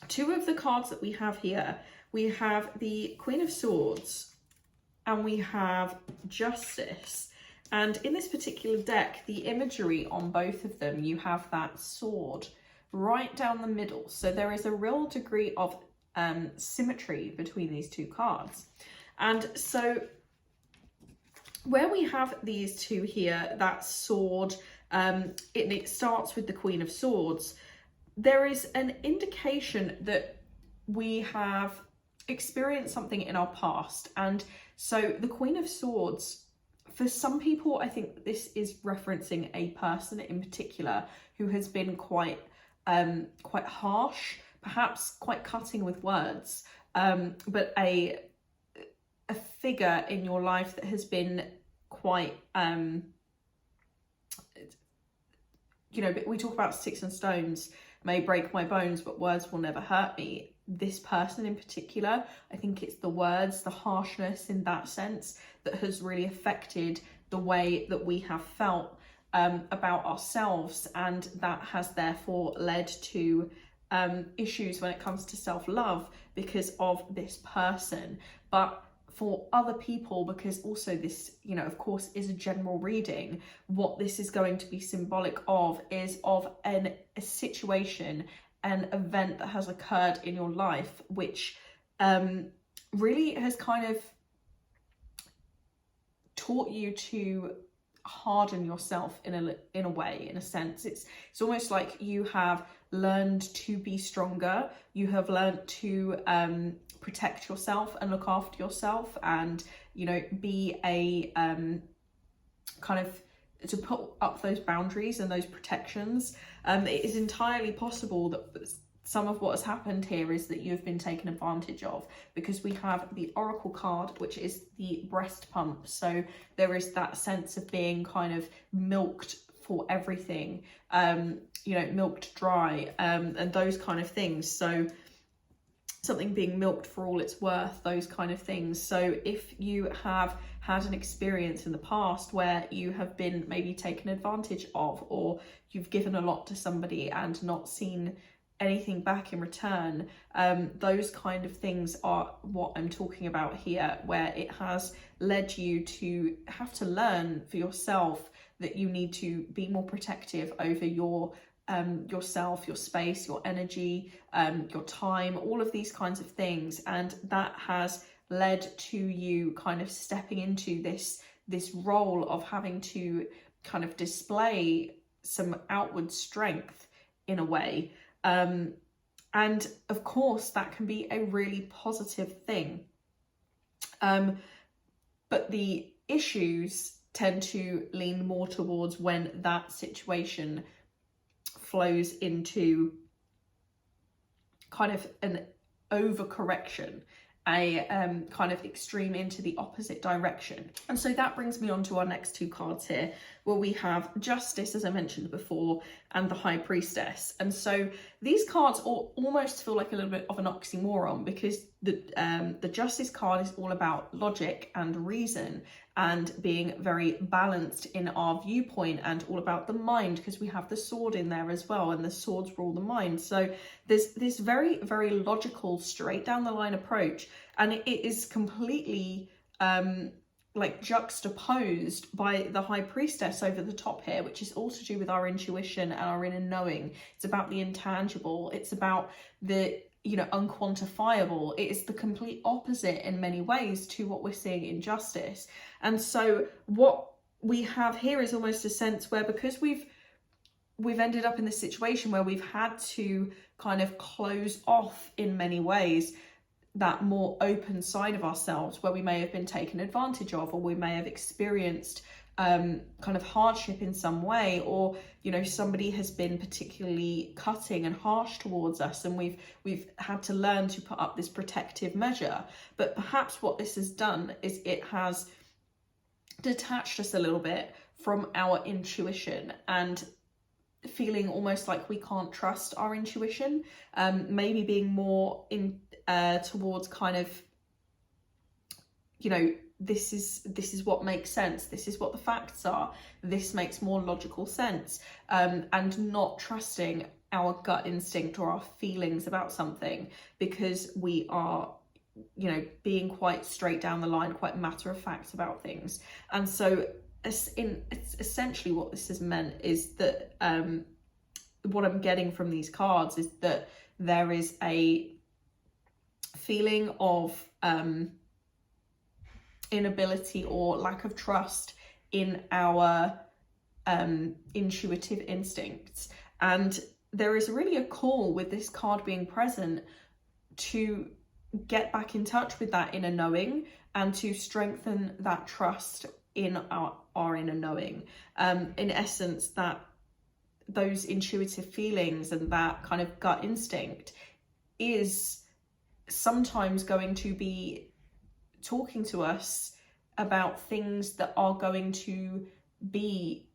[SPEAKER 1] 2 of the cards that we have here, we have the Queen of Swords and we have Justice. And in this particular deck, the imagery on both of them, you have that sword right down the middle. So there is a real degree of symmetry between these 2 cards. And so where we have these 2 here, that sword, it starts with the Queen of Swords, there is an indication that we have experienced something in our past. And so the Queen of Swords, for some people, I think this is referencing a person in particular who has been quite harsh, perhaps quite cutting with words, but a figure in your life that has been quite, we talk about sticks and stones may break my bones, but words will never hurt me. This person in particular, I think it's the words, the harshness in that sense, that has really affected the way that we have felt about ourselves, and that has therefore led to issues when it comes to self-love because of this person. But for other people, because also this, of course, is a general reading, what this is going to be symbolic of is of a situation, an event that has occurred in your life, which really has kind of taught you to harden yourself in a way, in a sense. It's almost like you have learned to be stronger. You have learned to protect yourself and look after yourself, and be a kind of to put up those boundaries and those protections. It is entirely possible that some of what has happened here is that you've been taken advantage of, because we have the Oracle card, which is the breast pump. So there is that sense of being kind of milked for everything, milked dry, and those kind of things. So something being milked for all it's worth, those kind of things. So if you have had an experience in the past where you have been maybe taken advantage of, or you've given a lot to somebody and not seen anything back in return, those kind of things are what I'm talking about here, where it has led you to have to learn for yourself that you need to be more protective over yourself, your space, your energy, your time, all of these kinds of things. And that has led to you kind of stepping into this role of having to kind of display some outward strength in a way. And of course that can be a really positive thing. But the issues tend to lean more towards when that situation flows into kind of an overcorrection, a kind of extreme into the opposite direction. And so that brings me on to our next two cards here, where we have Justice, as I mentioned before, and the High Priestess. And so these cards almost feel like a little bit of an oxymoron, because the Justice card is all about logic and reason and being very balanced in our viewpoint, and all about the mind, because we have the sword in there as well, and the swords rule the mind. So there's this very, very logical, straight down the line approach, and it is completely like juxtaposed by the High Priestess over the top here, which is all to do with our intuition and our inner knowing. It's about the intangible. It's about the unquantifiable. It is the complete opposite in many ways to what we're seeing in Justice. And so what we have here is almost a sense where, because we've ended up in this situation where we've had to kind of close off in many ways that more open side of ourselves, where we may have been taken advantage of, or we may have experienced kind of hardship in some way, or somebody has been particularly cutting and harsh towards us, and we've had to learn to put up this protective measure. But perhaps what this has done is it has detached us a little bit from our intuition, and feeling almost like we can't trust our intuition, maybe being more in towards kind of this is what makes sense, this is what the facts are, this makes more logical sense, and not trusting our gut instinct or our feelings about something, because we are being quite straight down the line, quite matter of fact about things. And so essentially what this has meant is that what I'm getting from these cards is that there is a feeling of inability or lack of trust in our intuitive instincts, and there is really a call with this card being present to get back in touch with that inner knowing, and to strengthen that trust in our inner knowing. In essence, that those intuitive feelings and that kind of gut instinct is sometimes going to be talking to us about things that are going to be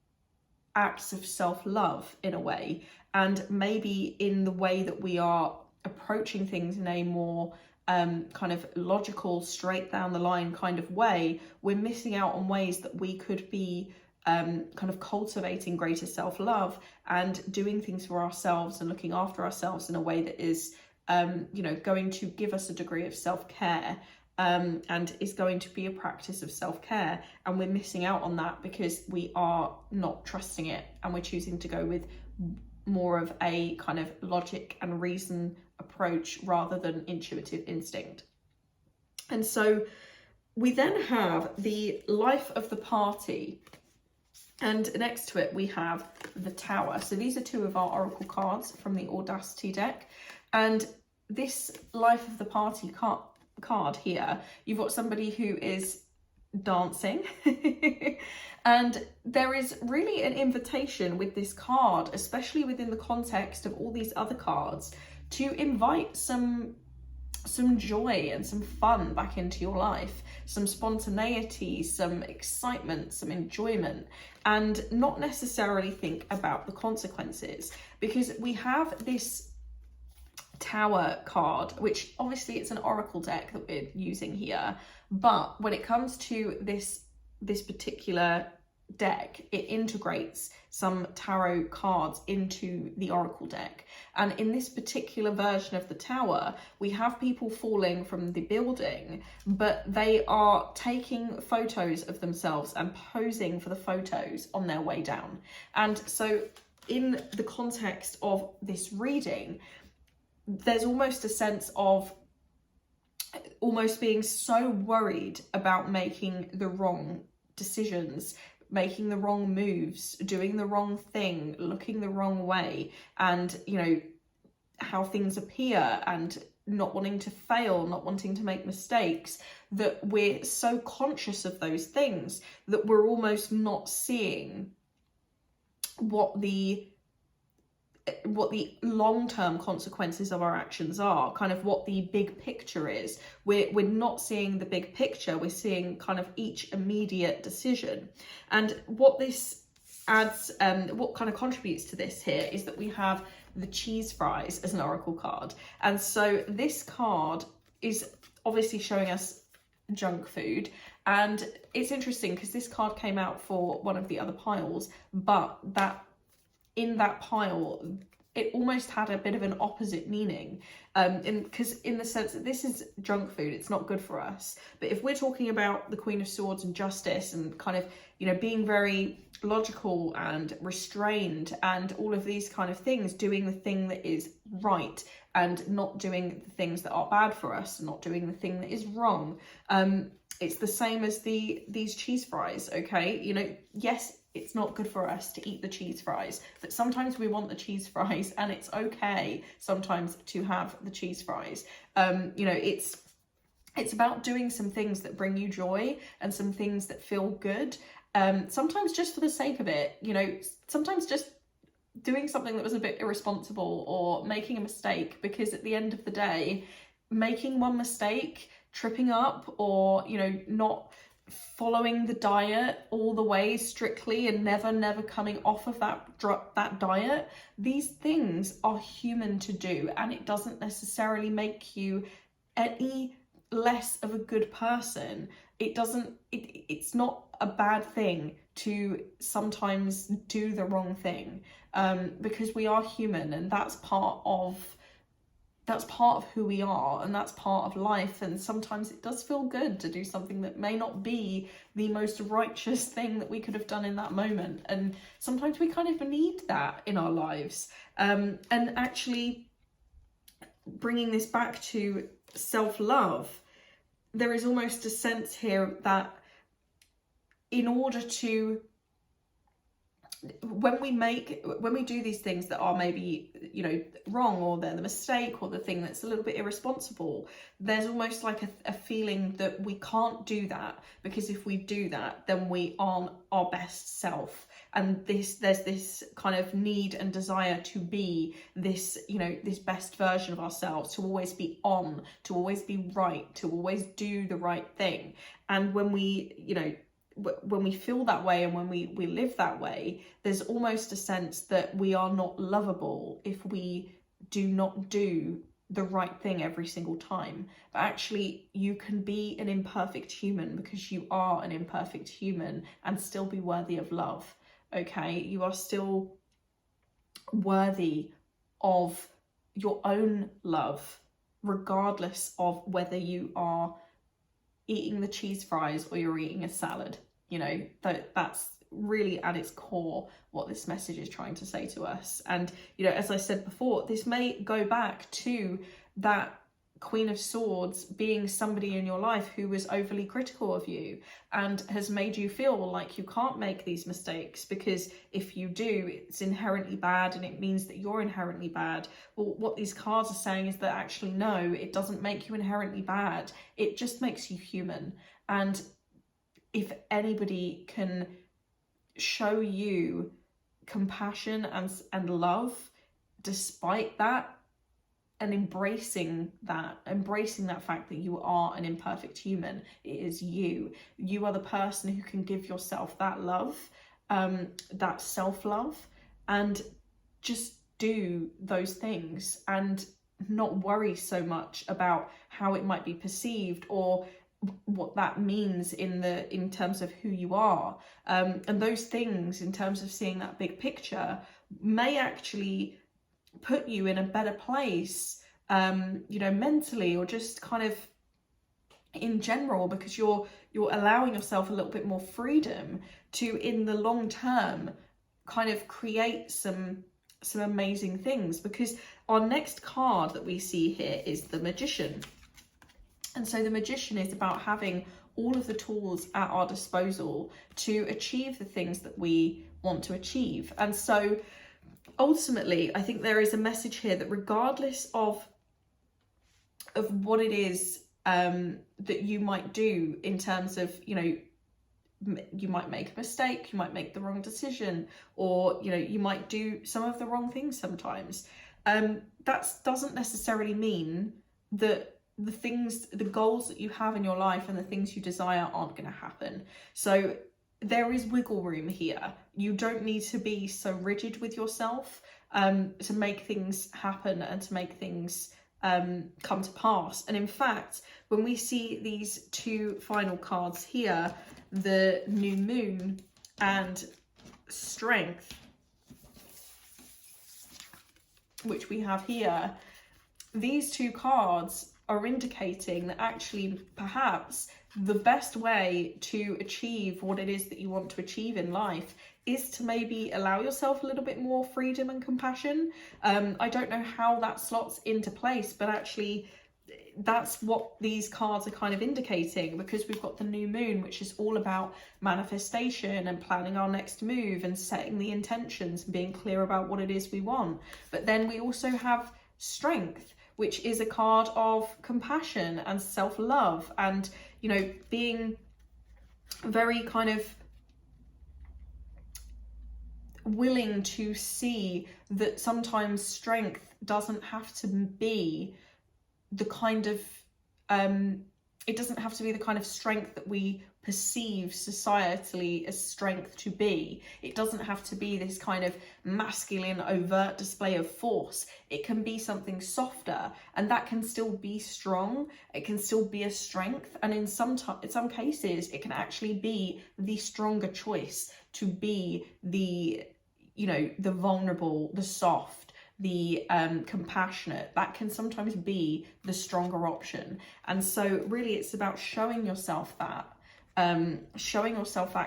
[SPEAKER 1] acts of self-love in a way, and maybe in the way that we are approaching things in a more kind of logical, straight down the line kind of way, we're missing out on ways that we could be kind of cultivating greater self-love and doing things for ourselves and looking after ourselves in a way that is you know, going to give us a degree of self-care, and is going to be a practice of self-care, and we're missing out on that because we are not trusting it, and we're choosing to go with more of a kind of logic and reason approach rather than intuitive instinct. And so we then have the life of the party, and next to it we have the Tower. So these are two of our oracle cards from the Audacity deck, and this life of the party card here, you've got somebody who is dancing and there is really an invitation with this card, especially within the context of all these other cards, to invite some joy and some fun back into your life, some spontaneity, some excitement, some enjoyment, and not necessarily think about the consequences, because we have this Tower card, which obviously it's an oracle deck that we're using here, but when it comes to this particular deck, it integrates some tarot cards into the oracle deck. And in this particular version of the Tower, we have people falling from the building, but they are taking photos of themselves and posing for the photos on their way down. And so in the context of this reading, there's almost a sense of almost being so worried about making the wrong decisions, making the wrong moves, doing the wrong thing, looking the wrong way, and, you know, how things appear, and not wanting to fail, not wanting to make mistakes, that we're so conscious of those things that we're almost not seeing what the long-term consequences of our actions are, kind of what the big picture is. We're not seeing the big picture, we're seeing kind of each immediate decision. And what this adds, what kind of contributes to this here, is that we have the cheese fries as an oracle card. And so this card is obviously showing us junk food, and it's interesting because this card came out for one of the other piles, but that in that pile, it almost had a bit of an opposite meaning, because in the sense that this is junk food, it's not good for us. But if we're talking about the Queen of Swords and justice and kind of, you know, being very logical and restrained and all of these kind of things, doing the thing that is right and not doing the things that are bad for us, not doing the thing that is wrong, it's the same as these cheese fries. Okay, you know, yes, it's not good for us to eat the cheese fries, but sometimes we want the cheese fries, and it's okay sometimes to have the cheese fries. You know, it's about doing some things that bring you joy and some things that feel good. Sometimes just for the sake of it, you know, sometimes just doing something that was a bit irresponsible or making a mistake, because at the end of the day, making one mistake, tripping up, or, you know, not following the diet all the way strictly and never coming off of that diet, these things are human to do, and it doesn't necessarily make you any less of a good person. It's not a bad thing to sometimes do the wrong thing, because we are human, and that's part of who we are, and that's part of life. And sometimes it does feel good to do something that may not be the most righteous thing that we could have done in that moment, and sometimes we kind of need that in our lives. And actually bringing this back to self-love, there is almost a sense here that in order to, when we do these things that are maybe, you know, wrong, or they're the mistake or the thing that's a little bit irresponsible, there's almost like a feeling that we can't do that, because if we do that, then we aren't our best self. and there's this kind of need and desire to be this, you know, this best version of ourselves, to always be on, to always be right, to always do the right thing. And when we, you know, when we feel that way and when we live that way, there's almost a sense that we are not lovable if we do not do the right thing every single time. But actually, you can be an imperfect human, because you are an imperfect human, and still be worthy of love. Okay, you are still worthy of your own love, regardless of whether you are eating the cheese fries or you're eating a salad. You know, that's really at its core what this message is trying to say to us. And, you know, as I said before, this may go back to that Queen of Swords being somebody in your life who was overly critical of you and has made you feel like you can't make these mistakes, because if you do, it's inherently bad and it means that you're inherently bad. Well, what these cards are saying is that actually, no, it doesn't make you inherently bad. It just makes you human. And if anybody can show you compassion and love despite that, and embracing that fact that you are an imperfect human, it is you. You are the person who can give yourself that love, that self-love, and just do those things and not worry so much about how it might be perceived or what that means in terms of who you are, and those things, in terms of seeing that big picture, may actually put you in a better place, you know, mentally, or just kind of in general, because you're allowing yourself a little bit more freedom to, in the long term, kind of create some amazing things. Because our next card that we see here is the Magician. And so the Magician is about having all of the tools at our disposal to achieve the things that we want to achieve. And so ultimately, I think there is a message here that regardless of what it is that you might do, in terms of, you know, you might make a mistake, you might make the wrong decision, or, you know, you might do some of the wrong things sometimes. That doesn't necessarily mean that the goals that you have in your life and the things you desire aren't going to happen. So there is wiggle room here. You don't need to be so rigid with yourself to make things happen and to make things come to pass. And in fact, when we see these two final cards here, the New Moon and Strength, which we have here, these two cards are indicating that actually perhaps the best way to achieve what it is that you want to achieve in life is to maybe allow yourself a little bit more freedom and compassion. I don't know how that slots into place, but actually that's what these cards are kind of indicating, because we've got the New Moon, which is all about manifestation and planning our next move and setting the intentions and being clear about what it is we want. But then we also have Strength, which is a card of compassion and self-love, and, you know, being very kind of willing to see that sometimes strength doesn't have to be the kind of it doesn't have to be the kind of strength that we perceive societally as strength to be. It doesn't have to be this kind of masculine, overt display of force. It can be something softer, and that can still be strong. It can still be a strength, and in some cases, it can actually be the stronger choice to be the, you know, the vulnerable, the soft, the compassionate. That can sometimes be the stronger option. And so really it's about showing yourself that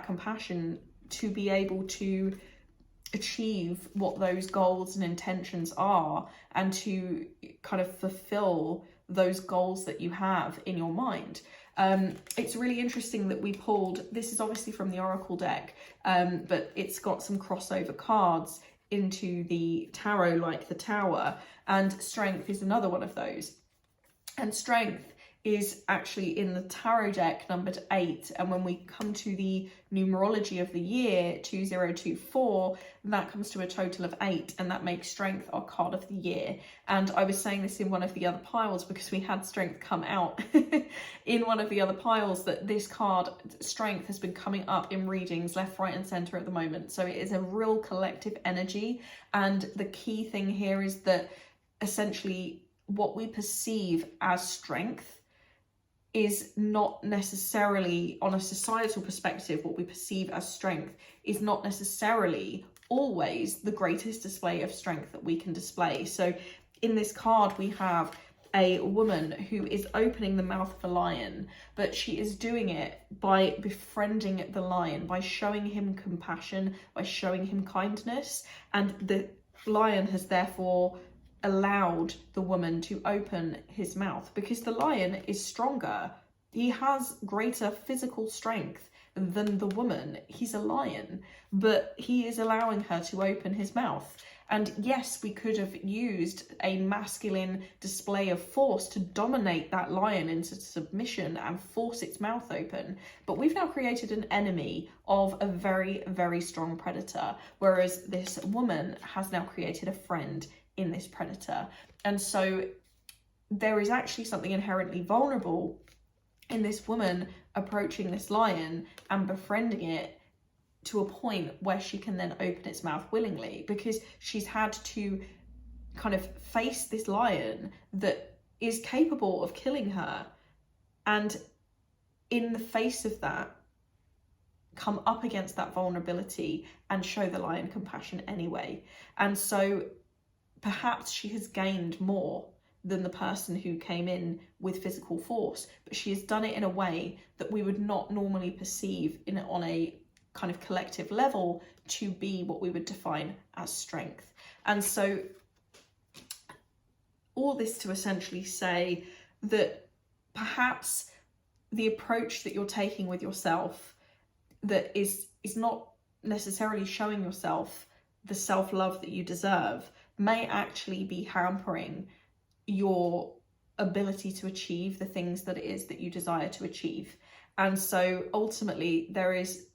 [SPEAKER 1] compassion to be able to achieve what those goals and intentions are, and to kind of fulfill those goals that you have in your mind. It's really interesting that we pulled, this is obviously from the Oracle deck, but it's got some crossover cards into the tarot, like the Tower, and Strength is another one of those. And Strength is actually in the tarot deck numbered 8, and when we come to the numerology of the year 2024, that comes to a total of 8, and that makes Strength our card of the year. And I was saying this in one of the other piles because we had Strength come out in one of the other piles, that this card Strength has been coming up in readings left, right and centre at the moment. So it is a real collective energy, and the key thing here is that essentially what we perceive as strength is not necessarily, on a societal perspective, what we perceive as strength is not necessarily always the greatest display of strength that we can display. So in this card we have a woman who is opening the mouth of a lion, but she is doing it by befriending the lion, by showing him compassion, by showing him kindness, and the lion has therefore allowed the woman to open his mouth because the lion is stronger. He has greater physical strength than the woman. He's a lion, but he is allowing her to open his mouth. And yes, we could have used a masculine display of force to dominate that lion into submission and force its mouth open, but we've now created an enemy of a very, very strong predator, whereas this woman has now created a friend in this predator. And so there is actually something inherently vulnerable in this woman approaching this lion and befriending it to a point where she can then open its mouth willingly, because she's had to kind of face this lion that is capable of killing her, and in the face of that come up against that vulnerability and show the lion compassion anyway. And so perhaps she has gained more than the person who came in with physical force, but she has done it in a way that we would not normally perceive on a kind of collective level to be what we would define as strength. And so all this to essentially say that perhaps the approach that you're taking with yourself that is not necessarily showing yourself the self-love that you deserve may actually be hampering your ability to achieve the things that it is that you desire to achieve. And so ultimately there is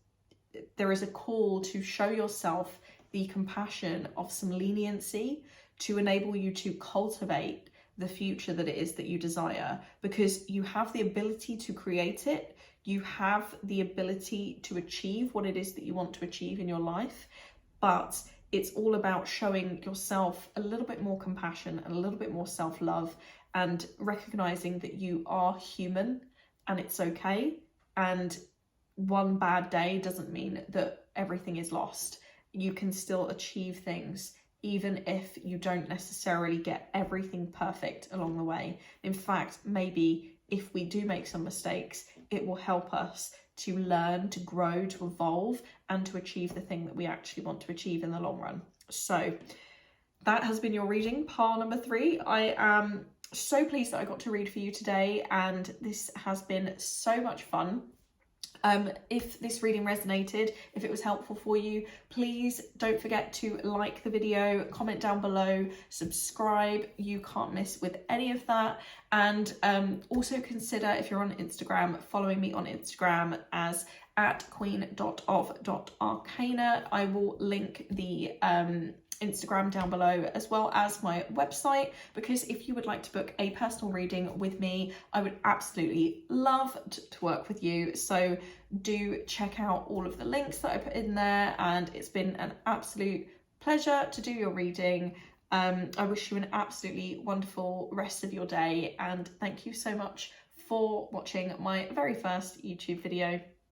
[SPEAKER 1] a call to show yourself the compassion of some leniency to enable you to cultivate the future that it is that you desire, because you have the ability to create it. You have the ability to achieve what it is that you want to achieve in your life, but it's all about showing yourself a little bit more compassion and a little bit more self-love, and recognizing that you are human and it's okay. And one bad day doesn't mean that everything is lost. You can still achieve things even if you don't necessarily get everything perfect along the way. In fact, maybe if we do make some mistakes, it will help us to learn, to grow, to evolve, and to achieve the thing that we actually want to achieve in the long run. So that has been your reading, pile number 3. I am so pleased that I got to read for you today, and this has been so much fun. If this reading resonated, if it was helpful for you, please don't forget to like the video, comment down below, subscribe. You can't miss with any of that. And also consider, if you're on Instagram, following me on Instagram as @queen.of.arcana. I will link the Instagram down below, as well as my website, because if you would like to book a personal reading with me, I would absolutely love to work with you. So do check out all of the links that I put in there, and it's been an absolute pleasure to do your reading. I wish you an absolutely wonderful rest of your day, and thank you so much for watching my very first YouTube video.